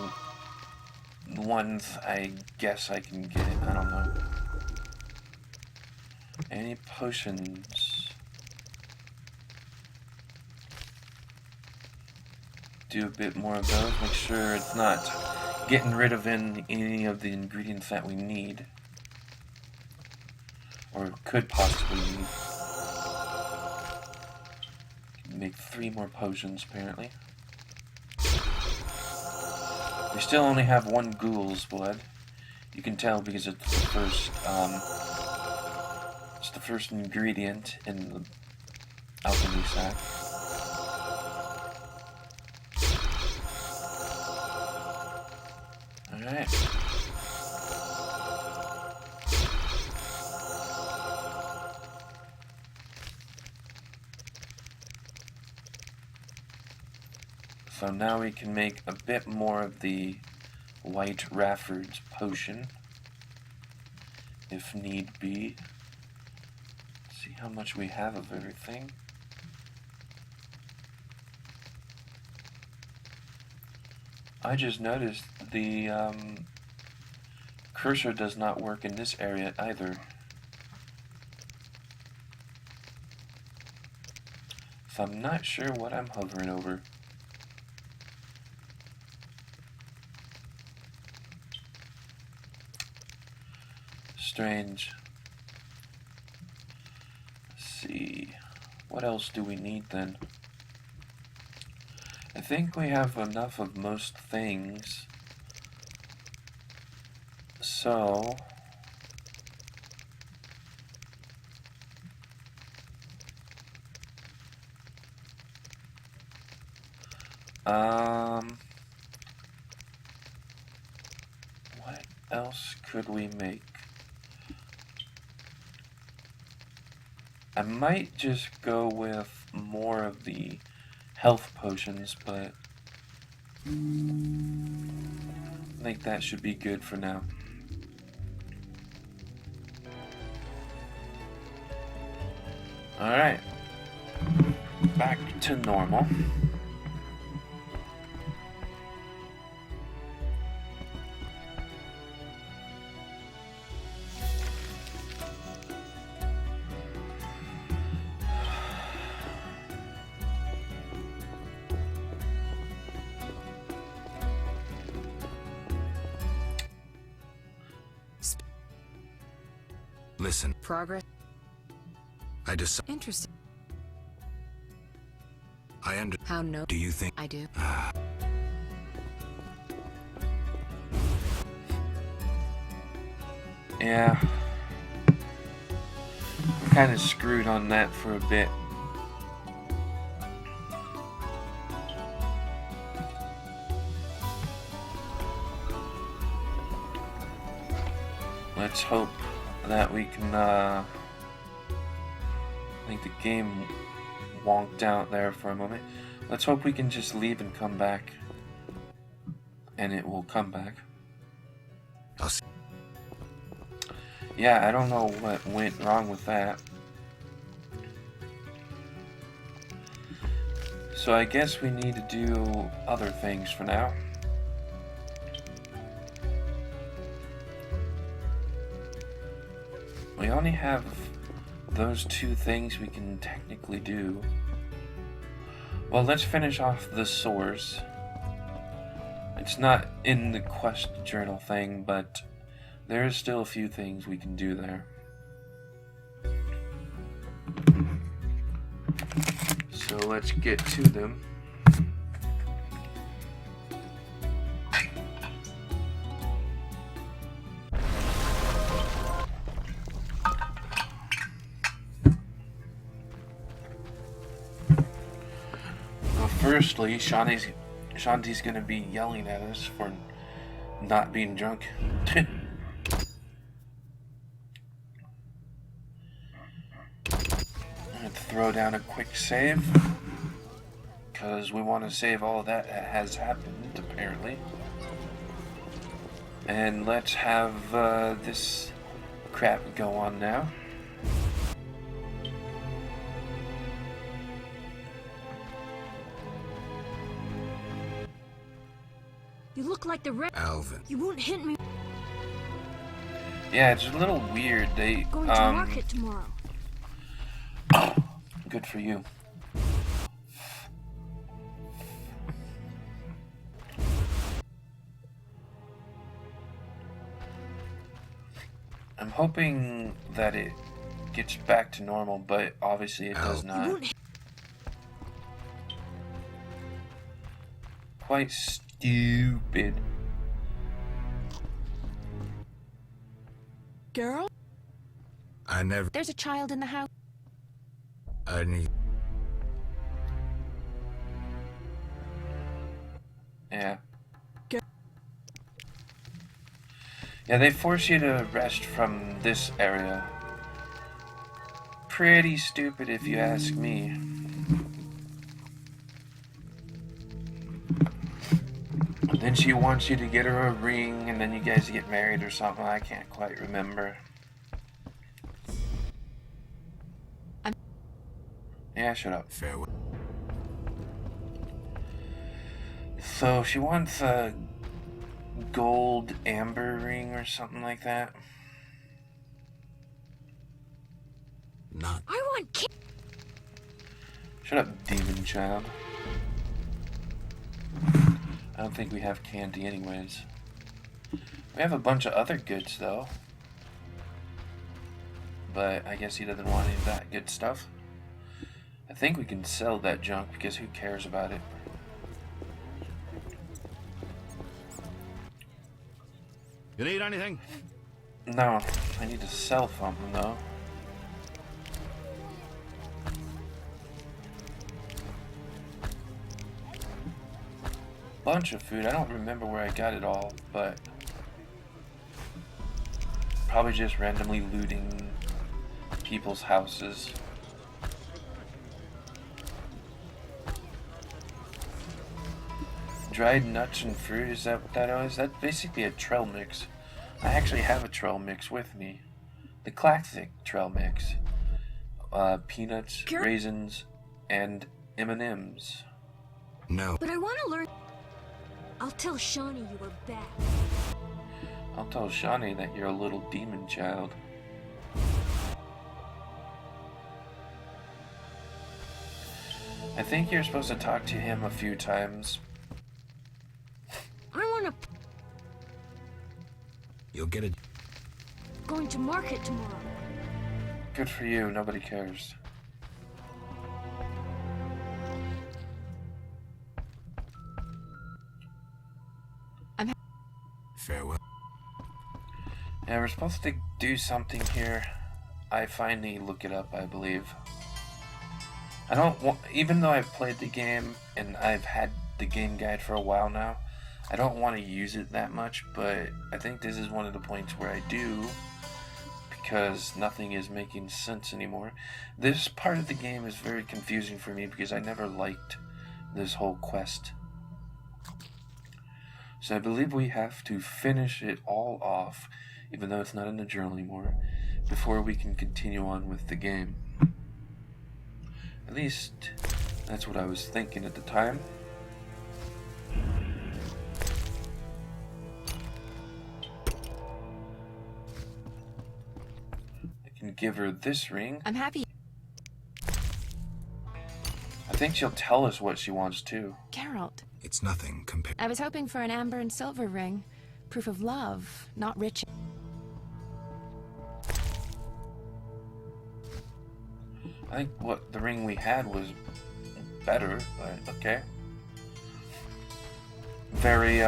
the ones I guess I can get. I don't know. Any potions? Do a bit more of those. Make sure it's not getting rid of any of the ingredients that we need. Or could possibly need. Make 3 more potions, apparently. We still only have 1 ghoul's blood. You can tell because it's the first ingredient in the alchemy sack. Alright. So now we can make a bit more of the White Rafford's potion, if need be. See how much we have of everything. I just noticed the cursor does not work in this area either. So I'm not sure what I'm hovering over. Strange. Let's see. What else do we need then? I think we have enough of most things. So... what else could we make? I might just go with more of the health potions, but I think that should be good for now. Alright. Back to normal. Listen, Progress? I just... Interesting. How no? Do you think... I do. Yeah. I'm kind of screwed on that for a bit. Let's hope that we can, I think the game wonked out there for a moment. Let's hope we can just leave and come back. And it will come back. I'll see. Yeah, I don't know what went wrong with that. So I guess we need to do other things for now. We only have those two things we can technically do. Well, let's finish off the sores. It's not in the quest journal thing, but there is still a few things we can do there. So let's get to them. Well, firstly, Shanti's gonna be yelling at us for not being drunk. Throw down a quick save, because we want to save all that has happened, apparently. And let's have this crap go on now. You look like the red. Alvin. You won't hit me. Yeah, it's a little weird. They Going to market tomorrow. Good for you. I'm hoping that it gets back to normal, but obviously it does not. Quite stupid. Girl? I never... There's a child in the house. I need... Yeah. Yeah, they force you to rest from this area. Pretty stupid if you ask me. Then she wants you to get her a ring, and then you guys get married or something. I can't quite remember. Yeah, shut up. Farewell. So she wants a gold amber ring or something like that. Not. I want. Shut up, demon child. I don't think we have candy anyways. We have a bunch of other goods though. But I guess he doesn't want any of that good stuff. I think we can sell that junk because who cares about it? You need anything? No, I need to sell something though. Bunch of food. I don't remember where I got it all, but probably just randomly looting people's houses. Dried nuts and fruit, is that what that is? That's basically a trail mix. I actually have a trail mix with me. The classic trail mix. Peanuts, raisins, and M&Ms. No. But I want to learn. I'll tell Shawnee you were bad. I'll tell Shawnee that you're a little demon child. I think you're supposed to talk to him a few times. I want to. You'll get it. Going to market tomorrow. Good for you. Nobody cares. Farewell. Yeah, we're supposed to do something here. I finally look it up, I believe. I don't want, even though I've played the game and I've had the game guide for a while now, I don't want to use it that much, but I think this is one of the points where I do, because nothing is making sense anymore. This part of the game is very confusing for me because I never liked this whole quest. So I believe we have to finish it all off, even though it's not in the journal anymore, before we can continue on with the game. At least, that's what I was thinking at the time. I can give her this ring. I'm happy. I think she'll tell us what she wants too. Geralt. It's nothing compared. I was hoping for an amber and silver ring. Proof of love, not rich. I think what the ring we had was better, but okay. Very,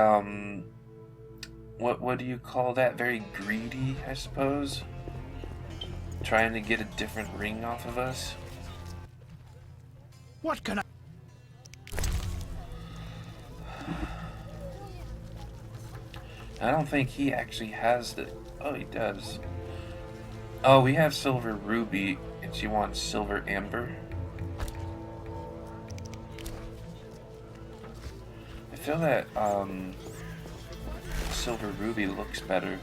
what do you call that? Very greedy, I suppose? Trying to get a different ring off of us? What can I... I don't think he actually has the... Oh, he does. Oh, we have silver ruby, and she wants silver amber. I feel that, silver ruby looks better.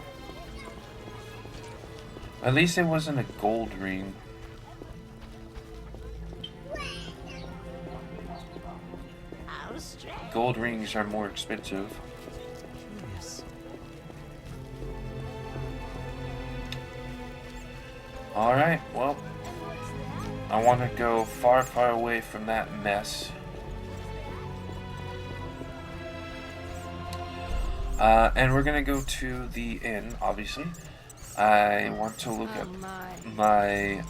At least it wasn't a gold ring. Gold rings are more expensive. Alright, well, I want to go far, far away from that mess. And we're going to go to the inn, obviously. I want to look up my,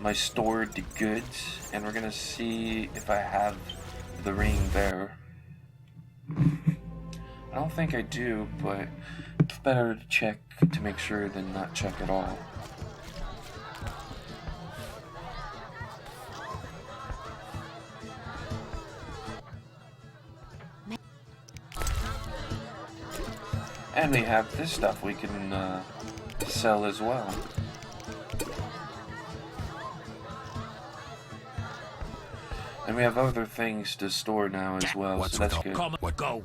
my stored goods, and we're going to see if I have the ring there. I don't think I do, but it's better to check to make sure than not check at all. And we have this stuff we can sell as well. And we have other things to store now as well, so that's good. What go?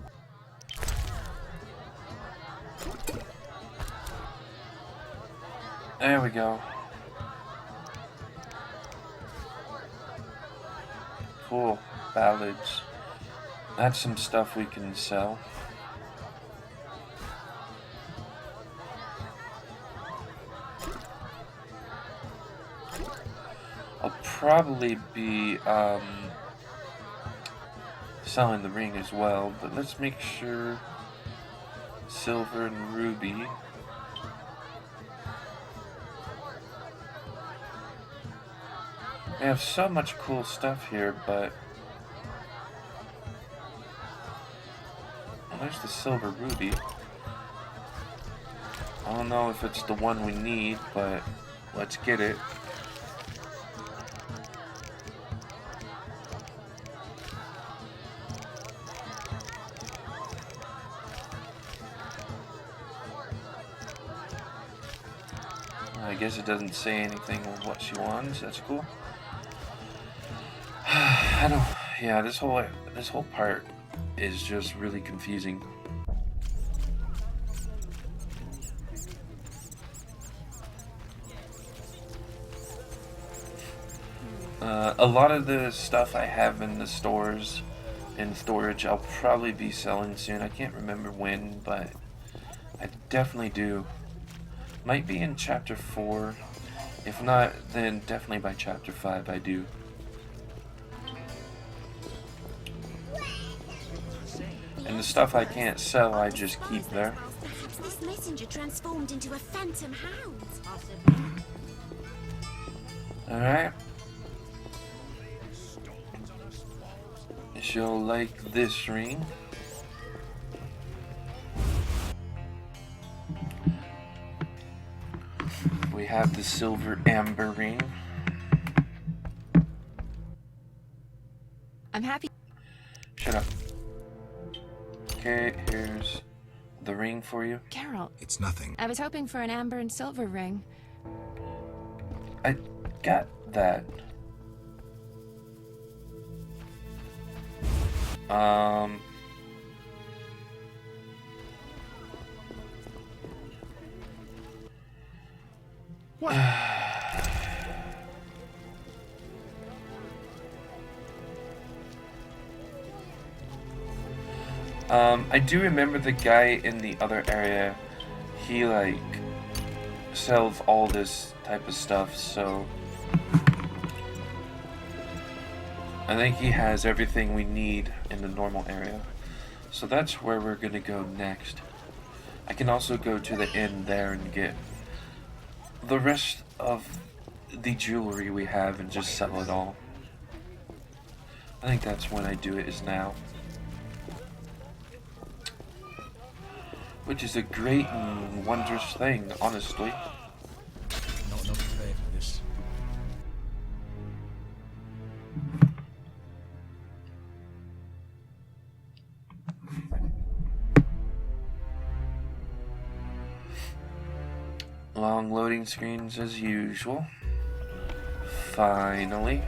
There we go. Cool. Ballads. That's some stuff we can sell. I'll probably be selling the ring as well, but let's make sure silver and ruby. We have so much cool stuff here, but well, there's the silver ruby. I don't know if it's the one we need, but let's get it. I guess it doesn't say anything with what she wants. That's cool. I don't. Yeah, this whole part is just really confusing. A lot of the stuff I have in the stores, in storage, I'll probably be selling soon. I can't remember when, but I definitely do. Might be in chapter 4. If not, then definitely by chapter 5 I do. And the stuff I can't sell, I just keep there. messenger transformed into a phantom hound. Alright. She'll like this ring. We have the silver amber ring. I'm happy. Shut up. Okay, here's the ring for you. Geralt. It's nothing. I was hoping for an amber and silver ring. I got that. What? I do remember the guy in the other area, he like sells all this type of stuff, so I think he has everything we need in the normal area. So that's where we're gonna go next. I can also go to the inn there and get the rest of the jewelry we have and just sell it all. I think that's when I do it, is now. Which is a great and wondrous thing, honestly. Not enough to pay for this. Long loading screens as usual. Finally.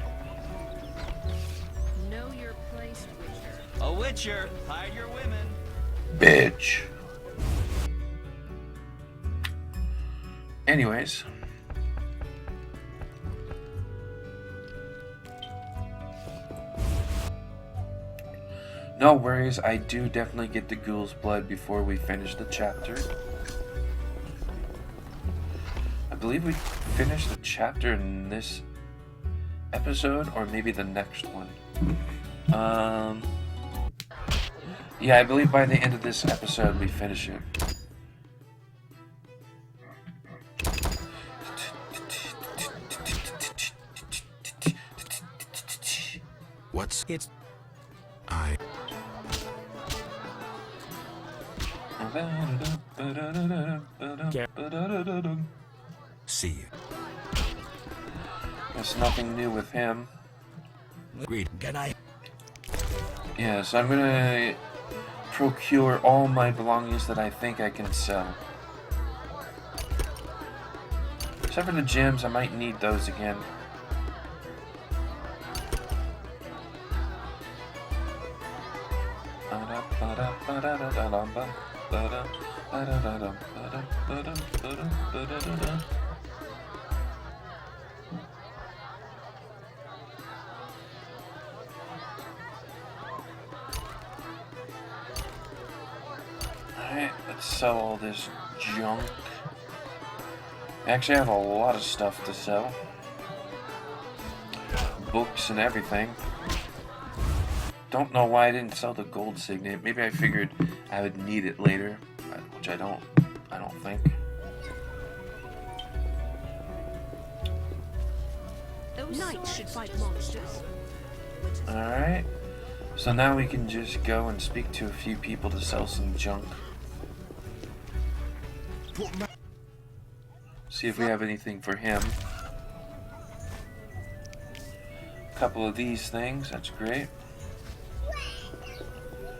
Know your place, Witcher. A witcher, hide your women. Bitch. Anyways. No worries, I do definitely get the ghoul's blood before we finish the chapter. I believe we finished the chapter in this episode, or maybe the next one. Yeah, I believe by the end of this episode we finish it. What's it's I see you. There's nothing new with him. Agreed. Can I? Yeah, so I'm gonna procure all my belongings that I think I can sell. Except for the gems, I might need those again. Alright, let's sell all this junk. I actually have a lot of stuff to sell. Books and everything. Don't know why I didn't sell the gold signet. Maybe I figured I would need it later, which I don't think. Those knights should fight monsters. Alright. So now we can just go and speak to a few people to sell some junk. See if we have anything for him. A couple of these things, that's great.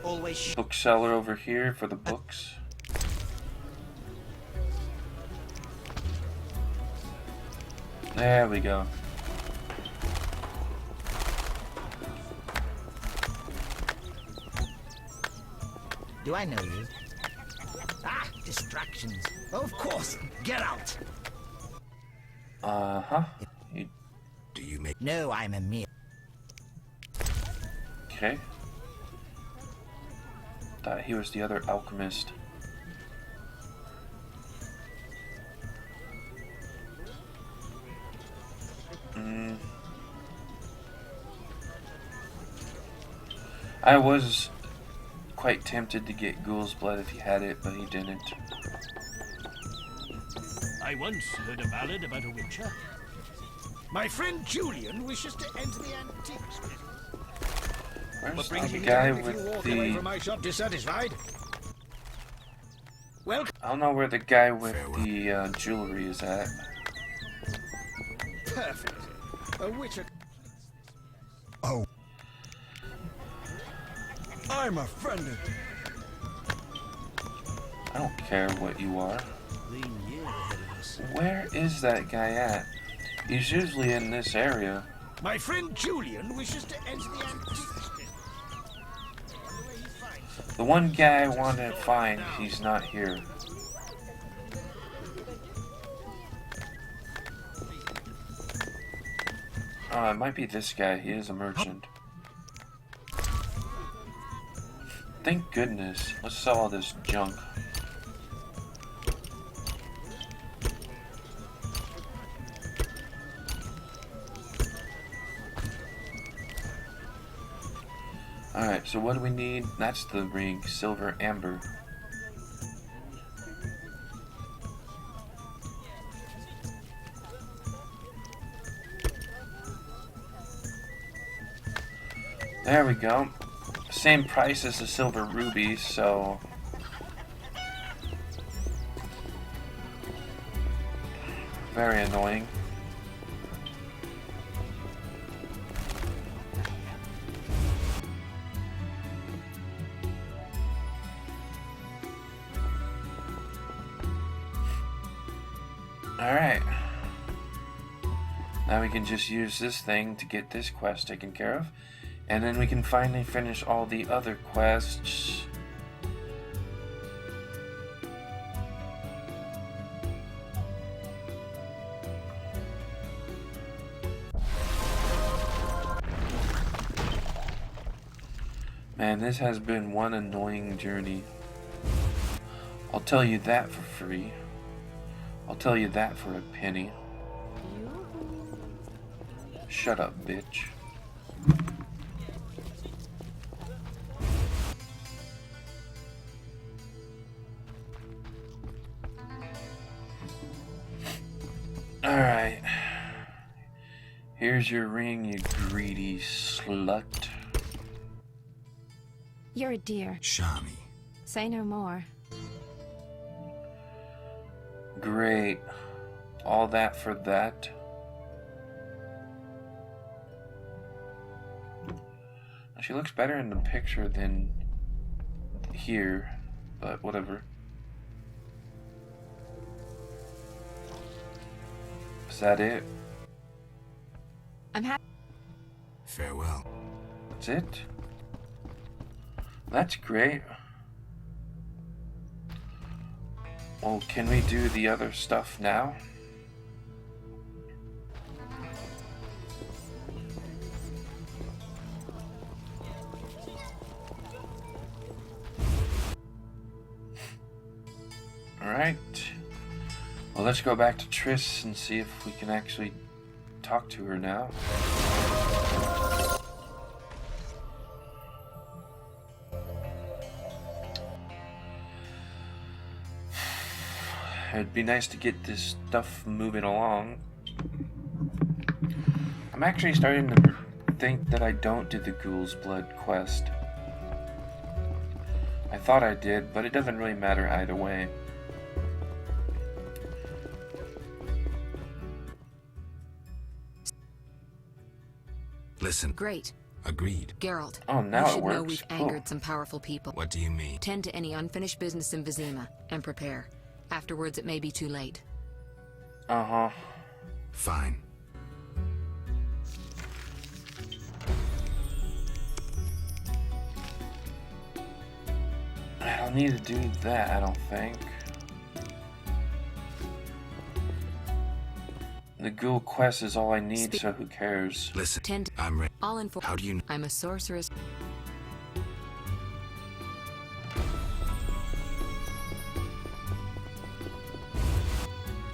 Always. Bookseller over here for the books. There we go. Do I know you? Ah, distractions. Of course. Get out. Uh-huh. Do you make... No, I'm a mere... Okay. Thought he was the other alchemist. I was quite tempted to get Ghoul's blood if he had it, but he didn't. I once heard a ballad about a witcher. My friend Julian wishes to enter the antiques business. Where's brings the me guy down if you with walk away the... from my shop dissatisfied? Welcome. I don't know where the guy with the jewelry is at. Perfect. A witcher. Oh. I'm offended. I don't care what you are. Where is that guy at? He's usually in this area. My friend Julian wishes to enter the antiques business. The one guy I want to find, he's not here. It might be this guy. He is a merchant. Thank goodness. Let's sell all this junk. Alright, so what do we need? That's the ring, silver amber. There we go. Same price as the silver rubies, so... very annoying. Alright. Now we can just use this thing to get this quest taken care of. And then we can finally finish all the other quests. Man, this has been one annoying journey. I'll tell you that for free. I'll tell you that for a penny. Shut up, bitch. Alright. Here's your ring, you greedy slut. You're a dear. Shami. Say no more. Great. All that for that. She looks better in the picture than here, but whatever. Is that it? I'm happy. Farewell. That's it? That's great. Well, can we do the other stuff now? Alright. Well, let's go back to Triss and see if we can actually talk to her now. It'd be nice to get this stuff moving along. I'm actually starting to think that I don't do the Ghoul's Blood quest. I thought I did, but it doesn't really matter either way. Listen. Great. Agreed. Geralt. Oh, now you it should works. know we've Cool. angered some powerful people. What do you mean? Tend to any unfinished business in Vizima, and prepare. Afterwards, it may be too late. Uh-huh. Fine. I don't need to do that, I don't think. The Ghoul quest is all I need, so who cares? Listen, I'm ready. All in for. How do you know? I'm a sorceress.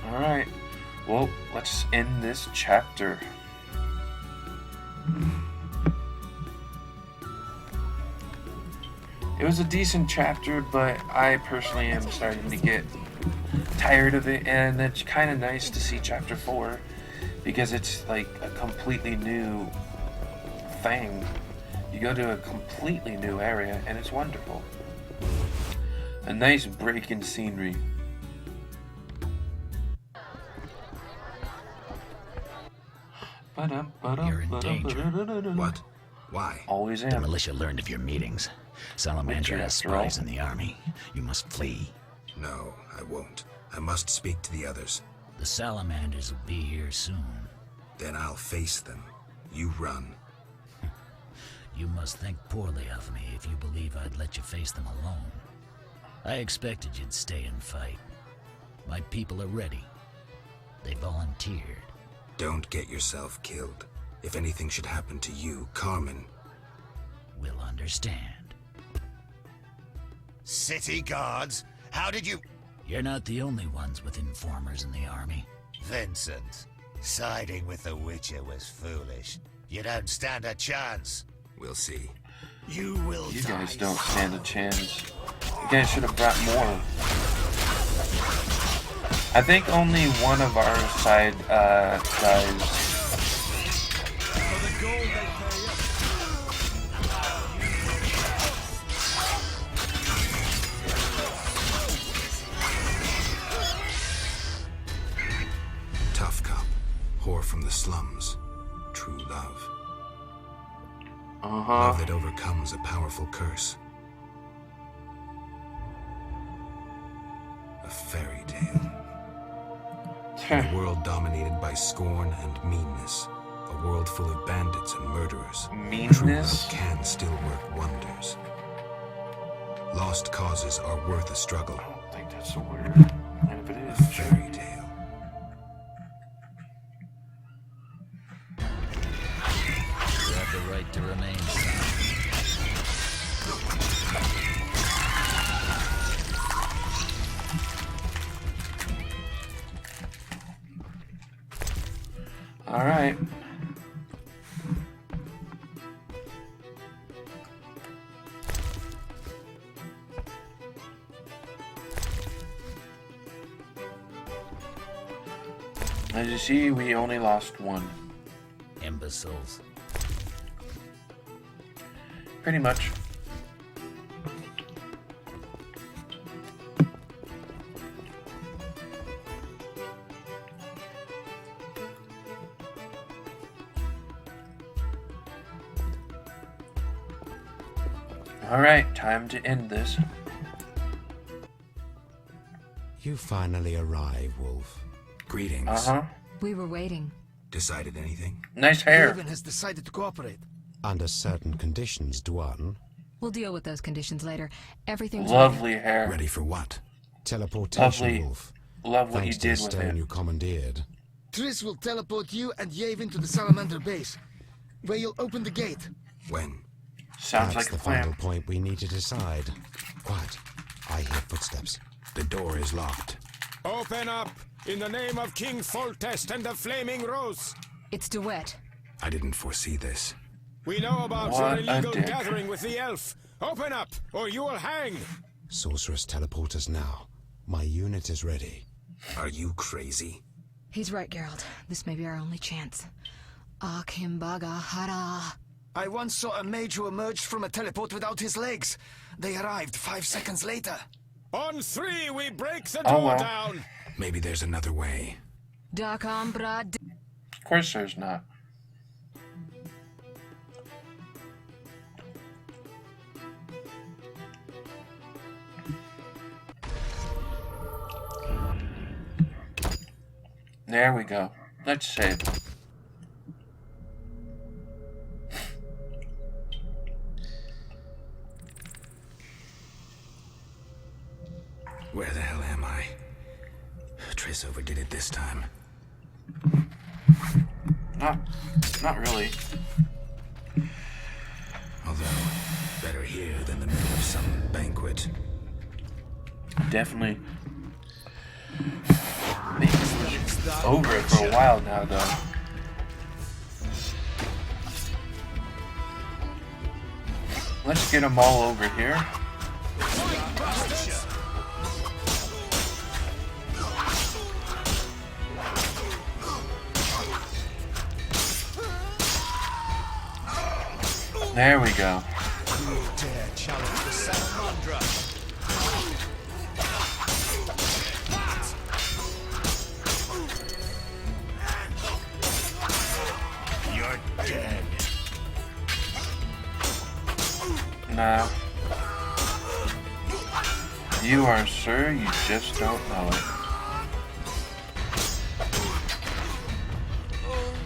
Alright. Well, let's end this chapter. It was a decent chapter, but I personally am starting to get tired of it, and it's kind of nice to see chapter 4 because it's like a completely new thing. You go to a completely new area, and it's wonderful. A nice break in scenery. You're in danger. What? Why? Always am. The militia learned of your meetings. Salamander has spies in the army. You must flee. No, I won't. I must speak to the others. The Salamanders will be here soon. Then I'll face them. You run. You must think poorly of me if you believe I'd let you face them alone. I expected you'd stay and fight. My people are ready. They volunteered. Don't get yourself killed. If anything should happen to you, Carmen will understand. City guards? How did you... You're not the only ones with informers in the army. Vincent, siding with the Witcher was foolish. You don't stand a chance. We'll see. You will You die. guys don't stand a chance. You guys should have brought more. I think only one of our side guys. Tough cop, whore from the slums, true love. Love that overcomes a powerful curse. A fairy tale. In a world dominated by scorn and meanness, a world full of bandits and murderers, true love can still work wonders. Lost causes are worth a struggle. I don't think that's the word. And if it is, a fairy tale. You have the right to remain silent. all right. As you see, we only lost one. Imbeciles. Pretty much. Alright, time to end this. You finally arrive, Wolf. Greetings. We were waiting. Decided anything? Nice hair. Raven has decided to cooperate. Under certain conditions, Duan. We'll deal with those conditions later. Everything's lovely hair. Ready for what? Teleportation, lovely. Wolf. Love what Thanks you to did the with stone it. you commandeered. Triss will teleport you and Yavin to the Salamander base, where you'll open the gate. When? Sounds That's like a the plan. final point we need to decide. Quiet. I hear footsteps. The door is locked. Open up! In the name of King Foltest and the Flaming Rose! It's DeWitt. I didn't foresee this. We know about What your a illegal dick. gathering with the elf. Open up, or you will hang! Sorceress, teleport us now. My unit is ready. Are you crazy? He's right, Geralt. This may be our only chance. Akimbaga Hara. I once saw a mage who emerged from a teleport without his legs. They arrived 5 seconds later. On 3, we break the door down! Maybe there's another way. Dakambra. Of course there's not. There we go. Let's save. Where the hell am I? Triss overdid it this time. Not really. Although, better here than the middle of some banquet. Definitely. It's over it for a while now, though. Let's get them all over here. There we go. You dare challenge the Salamandra? You're dead. Nah. You are, sir. You just don't know it.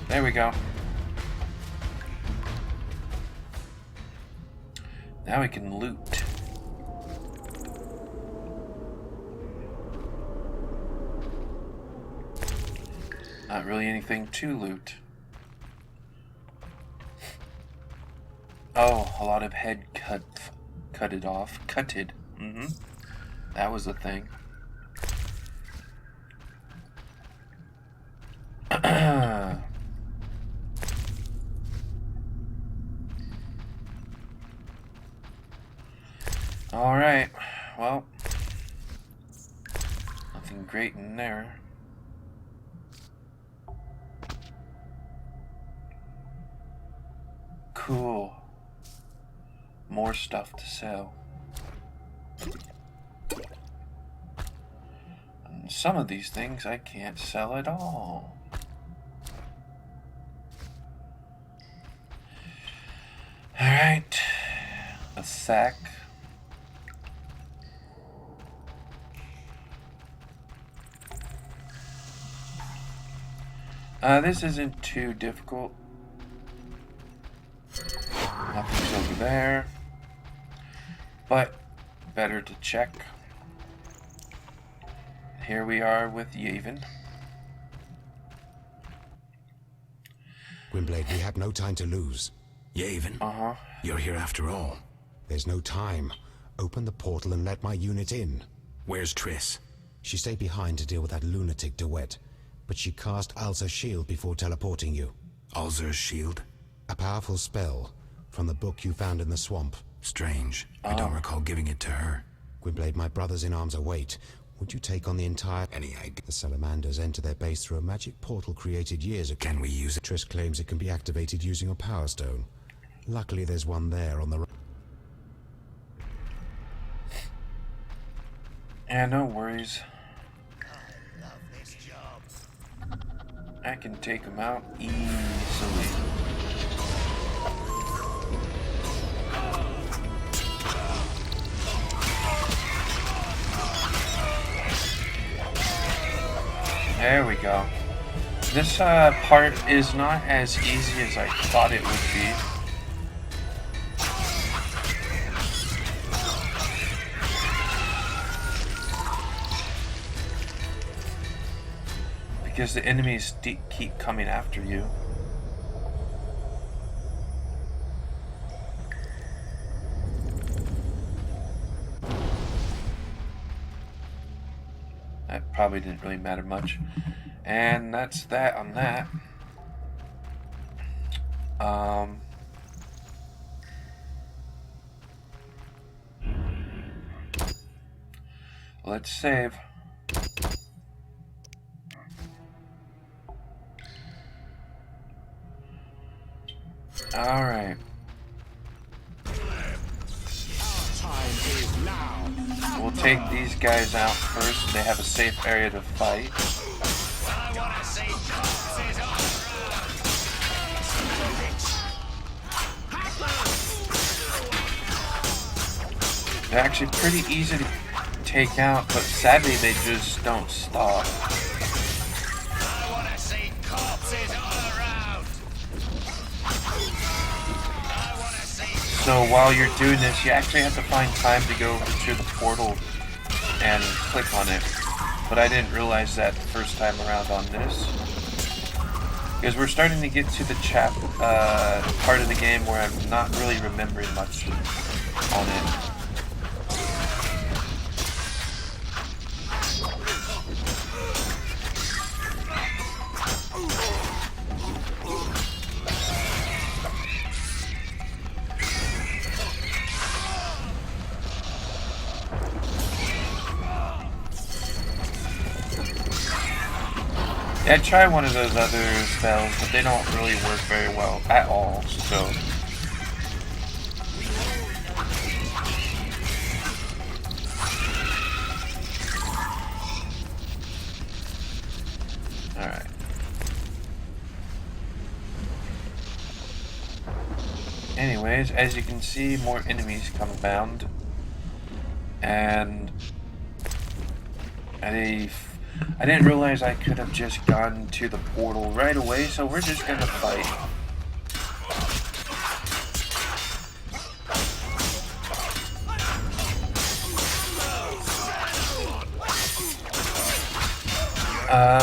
There we go. Now we can loot. Not really anything to loot. Oh, a lot of head cutted off. Cutted. That was a thing. Alright, well, nothing great in there. Cool. More stuff to sell. And some of these things I can't sell at all. Alright, a sack. This isn't too difficult. Nothing's over there. But, better to check. Here we are with Yavin. Gwynblade, we have no time to lose. Yavin? You're here after all. There's no time. Open the portal and let my unit in. Where's Triss? She stayed behind to deal with that lunatic DeWitt, but she cast Alzur's shield before teleporting you. Alzur's shield? A powerful spell from the book you found in the swamp. Strange. I don't recall giving it to her. Gwynblade, my brothers in arms await. Would you take on the entire... The salamanders enter their base through a magic portal created years ago. Can we use it? Triss claims it can be activated using a power stone. Luckily, there's one there on the... Yeah, no worries. I can take them out easily. There we go. This part is not as easy as I thought it would be. Because the enemies keep coming after you. That probably didn't really matter much. And that's that on that. Let's save. All right. We'll take these guys out first. They have a safe area to fight. They're actually pretty easy to take out, but sadly they just don't stop. So while you're doing this, you actually have to find time to go to the portal and click on it. But I didn't realize that the first time around on this. Because we're starting to get to the part of the game where I'm not really remembering much on it. Yeah, I tried one of those other spells, but they don't really work very well at all, so Anyways, as you can see, more enemies come abound. And I didn't realize I could have just gone to the portal right away, so we're just gonna fight.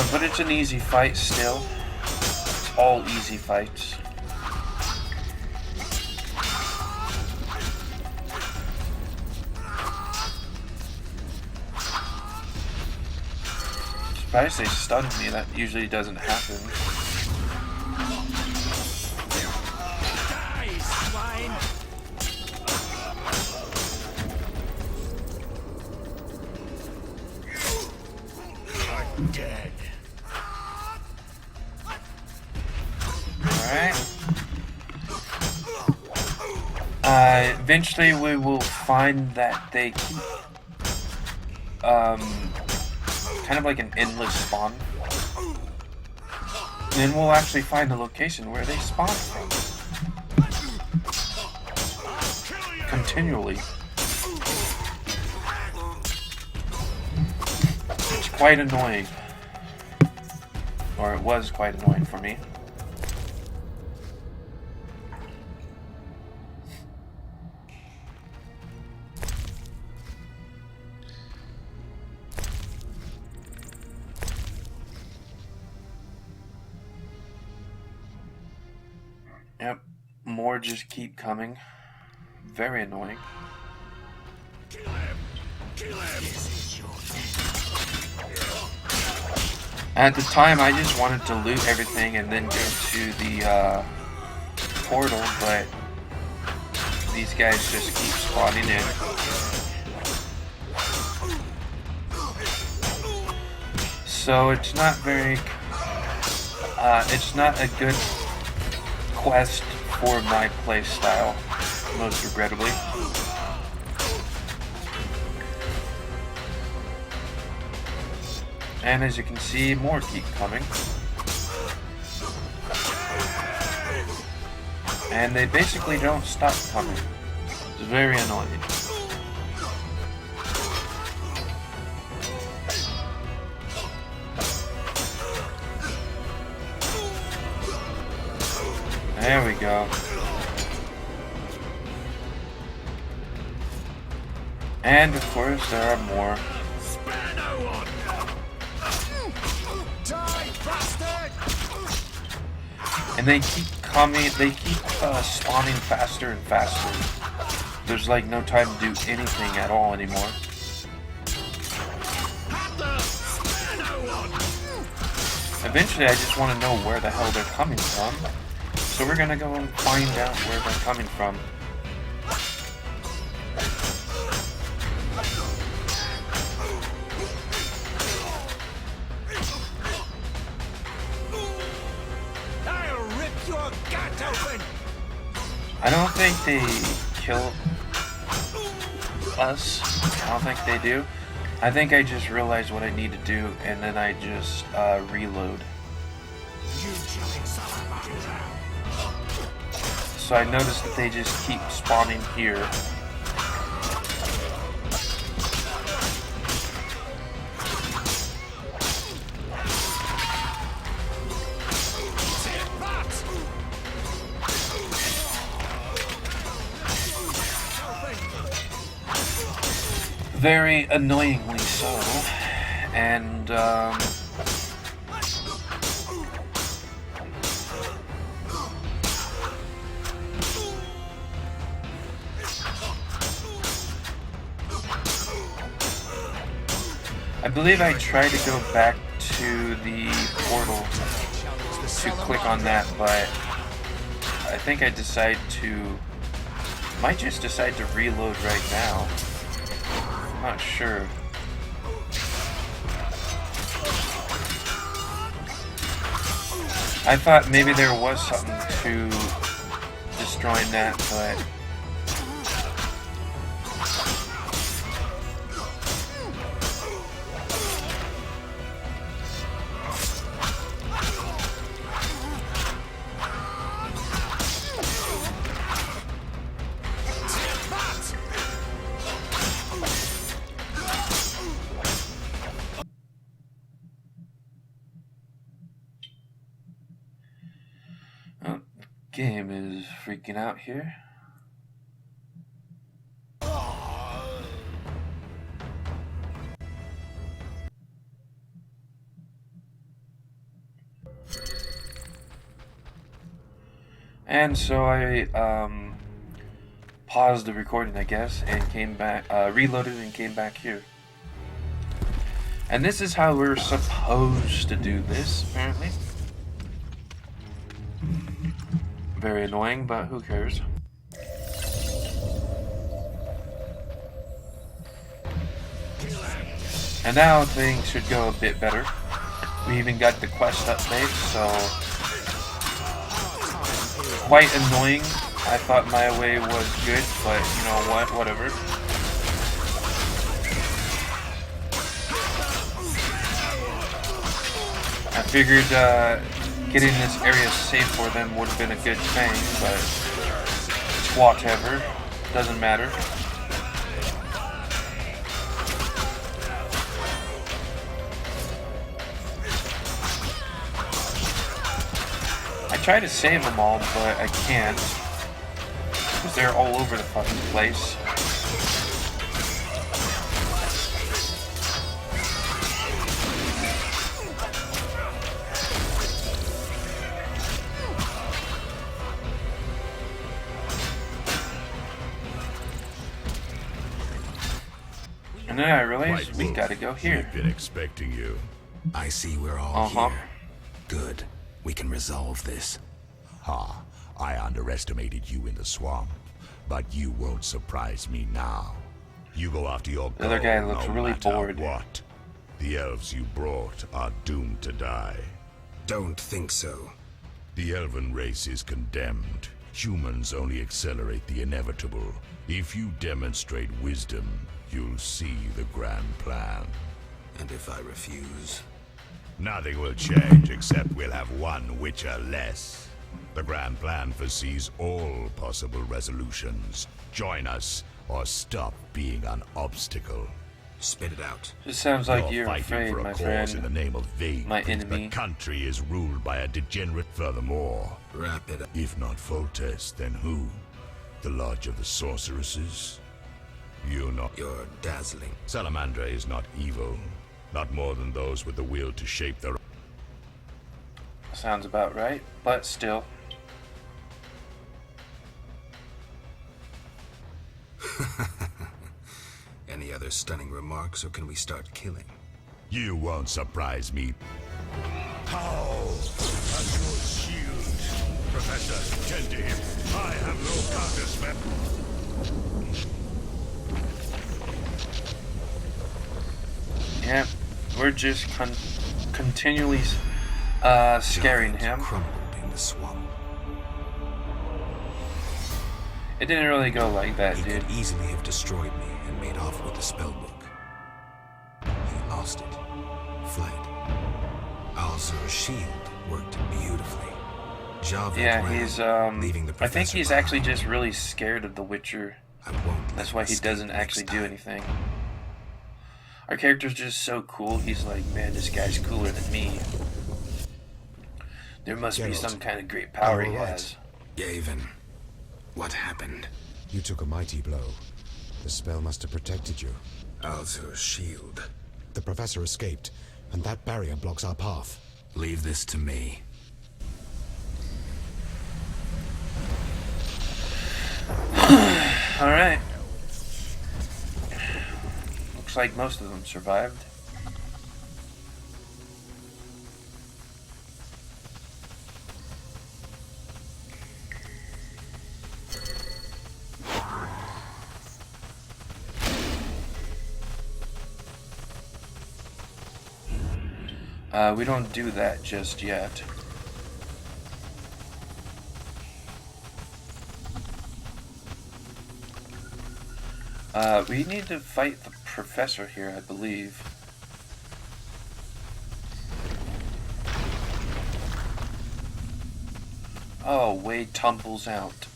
But it's an easy fight still. It's all easy fights. Surprised they stunned me, that usually doesn't happen. Die, swine! I'm dead. Alright. Eventually we will find that they keep kind of like an endless spawn. And then we'll actually find the location where they spawn from. Continually. It's quite annoying. Or it was quite annoying for me. Yep, more just keep coming. Very annoying. Kill him! Kill him! At the time, I just wanted to loot everything and then go to the portal, but these guys just keep spawning in. So it's not very, it's not a good quest for my playstyle, most regrettably. And as you can see, more keep coming. And they basically don't stop coming. It's very annoying. There we go. And of course there are more. Spare no one! Die, bastard! And they keep coming, they keep spawning faster and faster. There's like no time to do anything at all anymore. Eventually I just want to know where the hell they're coming from. So we're gonna go and find out where they're coming from. I'll rip your gut open! I don't think they kill us. I don't think they do. I think I just realized what I need to do and then I just reload. So I noticed that they just keep spawning here. Very annoyingly so. And I believe I tried to go back to the portal to click on that, but I think I might just decide to reload right now. I'm not sure. I thought maybe there was something to destroying that, but Game is freaking out here. And so I paused the recording, I guess, and came back, reloaded and came back here. And this is how we're supposed to do this, apparently. Very annoying, but who cares? And now things should go a bit better. We even got the quest update, so quite annoying. I thought my way was good, but you know what, whatever. I figured getting this area safe for them would have been a good thing, but it's whatever. Doesn't matter. I try to save them all, but I can't. Because they're all over the fucking place. And then I realized we gotta go here. We've been expecting you. I see we're all here. Good. We can resolve this. Ha! I underestimated you in the swamp, but you won't surprise me now. You go after your goal. The other guy looks no really matter bored. What? The elves you brought are doomed to die. Don't think so. The elven race is condemned. Humans only accelerate the inevitable. If you demonstrate wisdom, you'll see the grand plan. And if I refuse? Nothing will change except we'll have one Witcher less. The grand plan foresees all possible resolutions. Join us or stop being an obstacle. Spit it out. It sounds like you're fighting afraid, for a my cause friend. in the name of vague. My enemy. The country is ruled by a degenerate. Furthermore, wrap it up. If not Foltest, then who? The Lodge of the Sorceresses? You're dazzling. Salamandra is not evil. Not more than those with the will to shape their... Sounds about right, but still. Any other stunning remarks, or can we start killing? You won't surprise me. How? That's your shield. Professor, tend to him. I have no counterspell. Yeah, we're just continually scaring him. Crumbled in the swamp. It didn't really go like that, He dude. could easily have destroyed me and made off with the spellbook. He lost it, fled. Alzur's shield worked beautifully. Javed Yeah, ran, he's leaving the I think professor he's behind. actually just really scared of the Witcher. That's why he doesn't actually do anything. Our character's just so cool. He's like, man, this guy's cooler than me. There must be some kind of great power he has. Gavin, what happened? You took a mighty blow. The spell must have protected you. Alzur's shield. The professor escaped, and that barrier blocks our path. Leave this to me. Alright. Looks like most of them survived. We don't do that just yet. We need to fight the professor here, I believe. Oh, Wade tumbles out.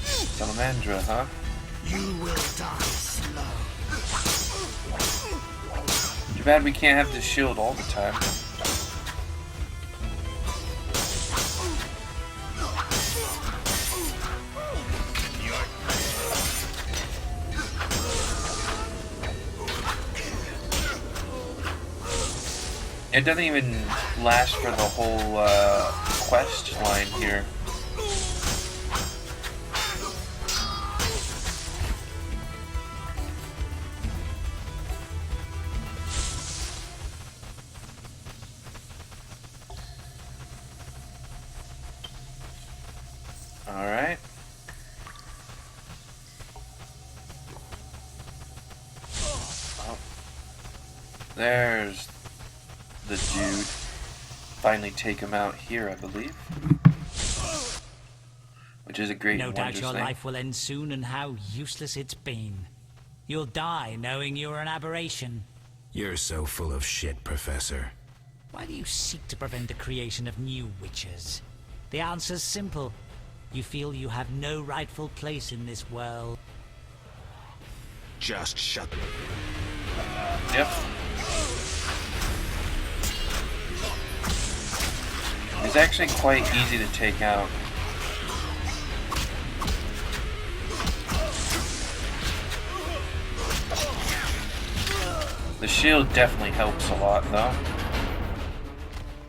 Salamandra, huh? You will die slow. Too bad we can't have this shield all the time. It doesn't even last for the whole quest line here. Alright. Oh. There's the dude. Finally take him out here, I believe. Which is a great No doubt wondrous your thing. life will end soon, and how useless it's been. You'll die knowing you're an aberration. You're so full of shit, Professor. Why do you seek to prevent the creation of new witches? The answer's simple. You feel you have no rightful place in this world. Just shut. Yep. It's actually quite easy to take out. The shield definitely helps a lot, though.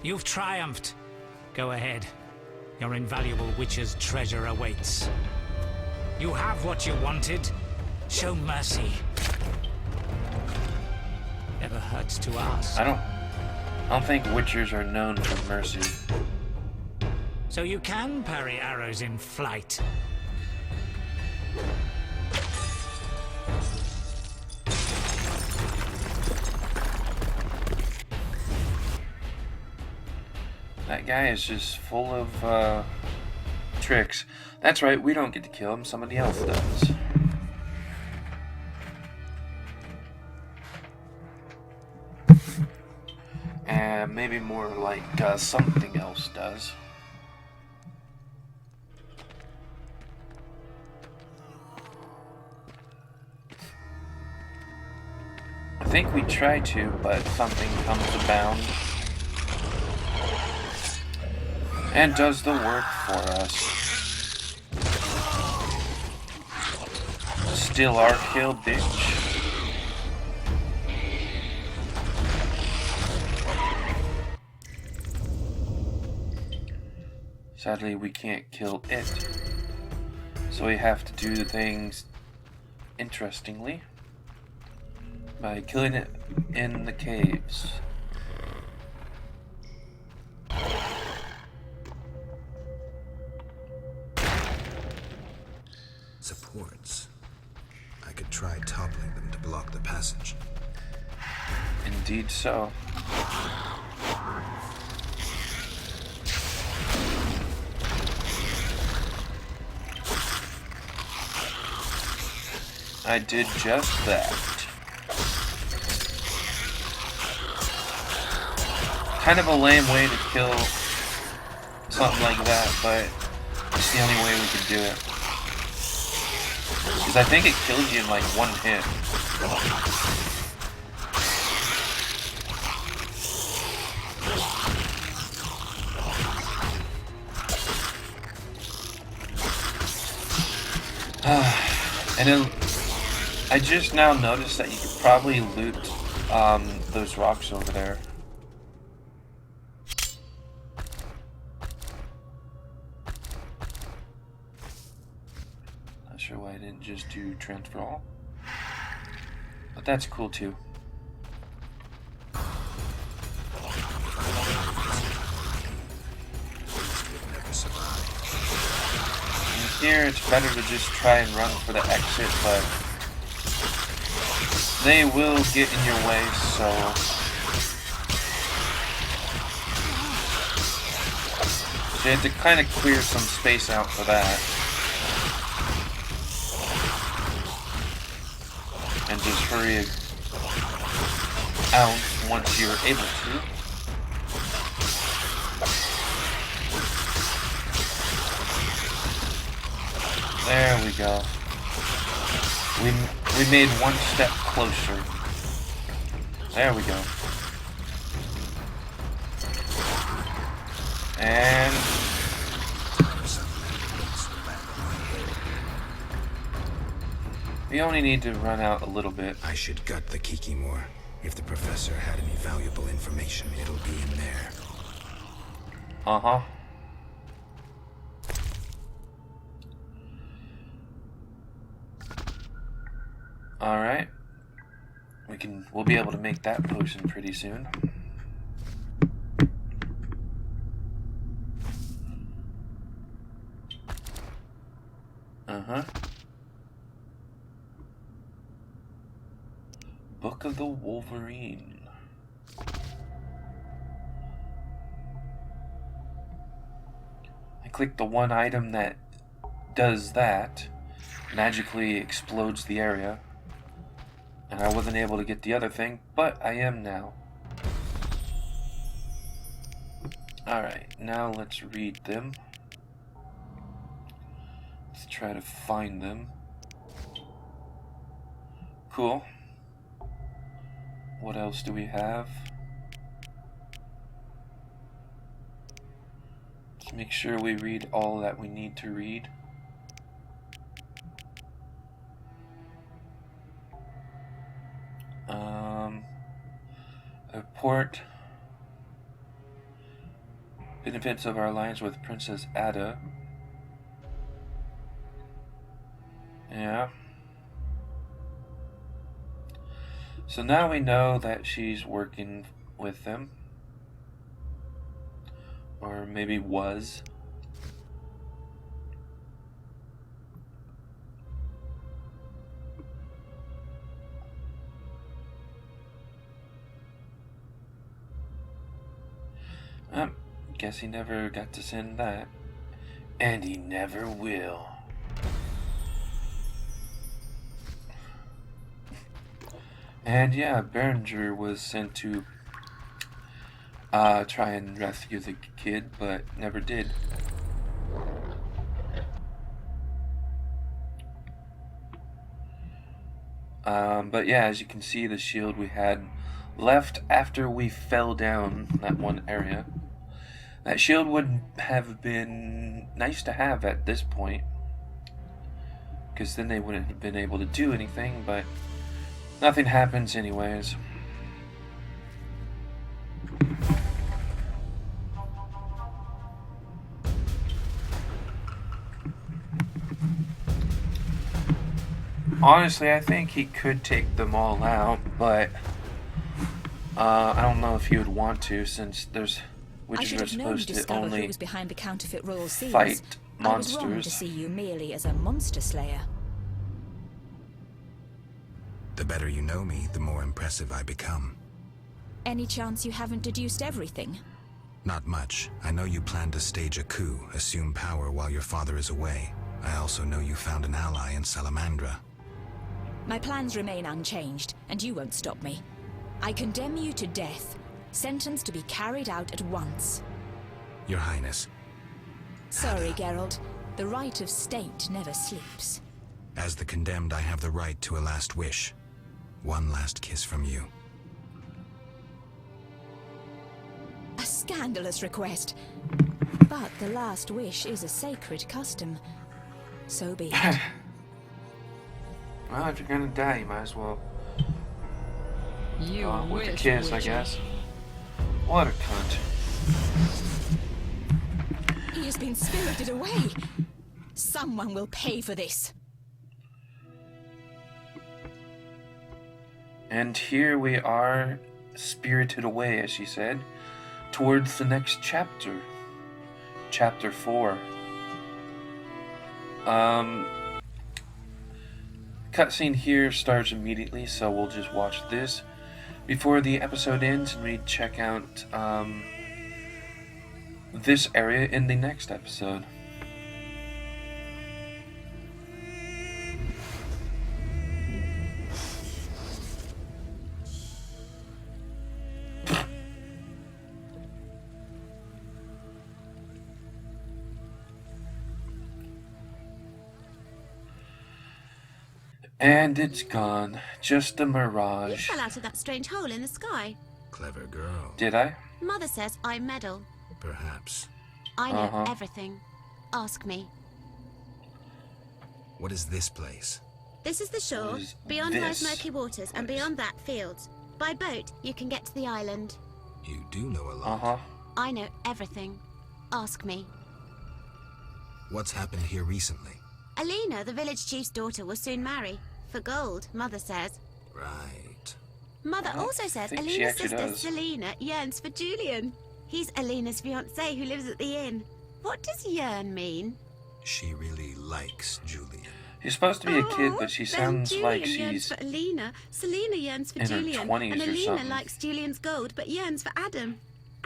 You've triumphed. Go ahead. Your invaluable witch's treasure awaits. You have what you wanted. Show mercy. Never hurts to ask. I don't think witchers are known for mercy. So you can parry arrows in flight. That guy is just full of tricks. That's right, we don't get to kill him, somebody else does. And maybe more like something else does. I think we try to, but something comes abound and does the work for us. Still our kill, bitch. Sadly, we can't kill it, so we have to do things interestingly by killing it in the caves. Supports. I could try toppling them to block the passage. Indeed so. I did just that. Kind of a lame way to kill something like that, but it's the only way we can do it. Because I think it kills you in like one hit. And then I just now noticed that you could probably loot those rocks over there. Not sure why I didn't just do transfer all, but that's cool too. Here it's better to just try and run for the exit, but they will get in your way, so you have to kind of clear some space out for that. And just hurry out once you're able to. There we go. We made one step closer. There we go. And we only need to run out a little bit. I should gut the Kiki more. If the professor had any valuable information, it'll be in there. Uh-huh. Alright. We'll be able to make that potion pretty soon. Uh-huh. Book of the Wolverine. I click the one item that does that, magically explodes the area, and I wasn't able to get the other thing, but I am now. Alright, now let's read them. Let's try to find them. Cool. What else do we have? Let's make sure we read all that we need to read. Report benefits of our alliance with Princess Ada. Yeah. So now we know that she's working with them. Or maybe was. Guess he never got to send that. And he never will. And yeah, Berenger was sent to try and rescue the kid, but never did. But yeah, as you can see, the shield we had left after we fell down that one area. That shield would have been nice to have at this point, because then they wouldn't have been able to do anything, but nothing happens anyways. Honestly, I think he could take them all out, but I don't know if he would want to, since there's witches are supposed to only was behind the counterfeit royal seals. fight I was monsters. wrong to see you merely as a monster slayer. The better you know me, the more impressive I become. Any chance you haven't deduced everything? Not much. I know you plan to stage a coup, assume power while your father is away. I also know you found an ally in Salamandra. My plans remain unchanged, and you won't stop me. I condemn you to death, sentenced to be carried out at once. Your Highness. Sorry, Geralt. The right of state never sleeps. As the condemned, I have the right to a last wish. One last kiss from you. A scandalous request. But the last wish is a sacred custom. So be it. Well, if you're gonna die, you might as well. You with a wish, kiss, I Witcher. guess. What a cunt. He has been spirited away. Someone will pay for this. And here we are, spirited away, as she said, towards the next chapter. Chapter 4. Cutscene here starts immediately, so we'll just watch this before the episode ends, and we check out this area in the next episode. And it's gone. Just a You mirage. fell out of that strange hole in the sky. Clever girl. Did I? Mother says I meddle. Perhaps. I know Uh-huh. everything. Ask me. What is this place? This is the shore. What is Beyond this lies murky waters, and beyond that, fields. By boat, you can get to the island. You do know a lot. I know everything. Ask me. What's happened here recently? Alina, the village chief's daughter, will soon marry. For gold, Mother says. Right. Mother also says think she Alina's actually sister, does. Selena, yearns for Julian. He's Alina's fiancé who lives at the inn. What does yearn mean? She really likes Julian. She's supposed to be a kid, but she sounds Julian like yearns she's for Alina. Selena yearns for in her Julian. 20s and or Alina something. likes Julian's gold, but yearns for Adam.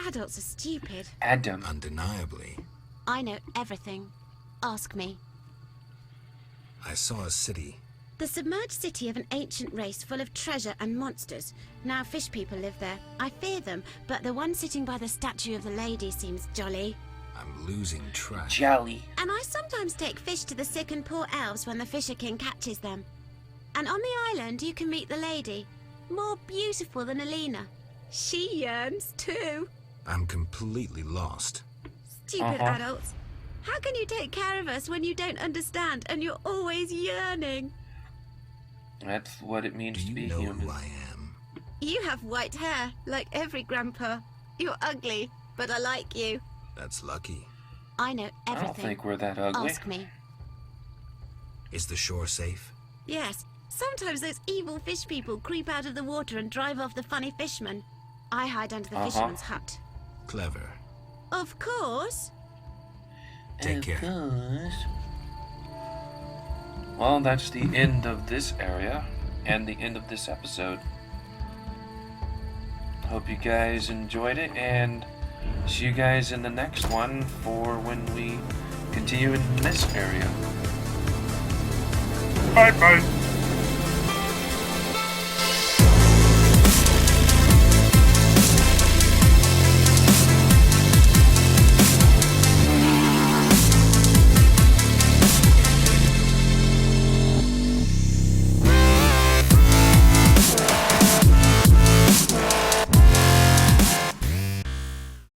Adults are stupid. Adam. Undeniably. I know everything. Ask me. I saw a city. The submerged city of an ancient race full of treasure and monsters. Now fish people live there. I fear them, but the one sitting by the statue of the lady seems jolly. I'm losing track. Jolly. And I sometimes take fish to the sick and poor elves when the Fisher King catches them. And on the island you can meet the lady. More beautiful than Alina. She yearns too. I'm completely lost. Stupid adults. How can you take care of us when you don't understand and you're always yearning? That's what it means to be know human. who I am? You have white hair, like every grandpa. You're ugly, but I like you. That's lucky. I know everything. I don't think we're that ugly. Ask me. Is the shore safe? Yes. Sometimes those evil fish people creep out of the water and drive off the funny fishermen. I hide under the fisherman's hut. Clever. Of course. Take care. Well, that's the end of this area and the end of this episode. Hope you guys enjoyed it, and see you guys in the next one for when we continue in this area. Bye bye.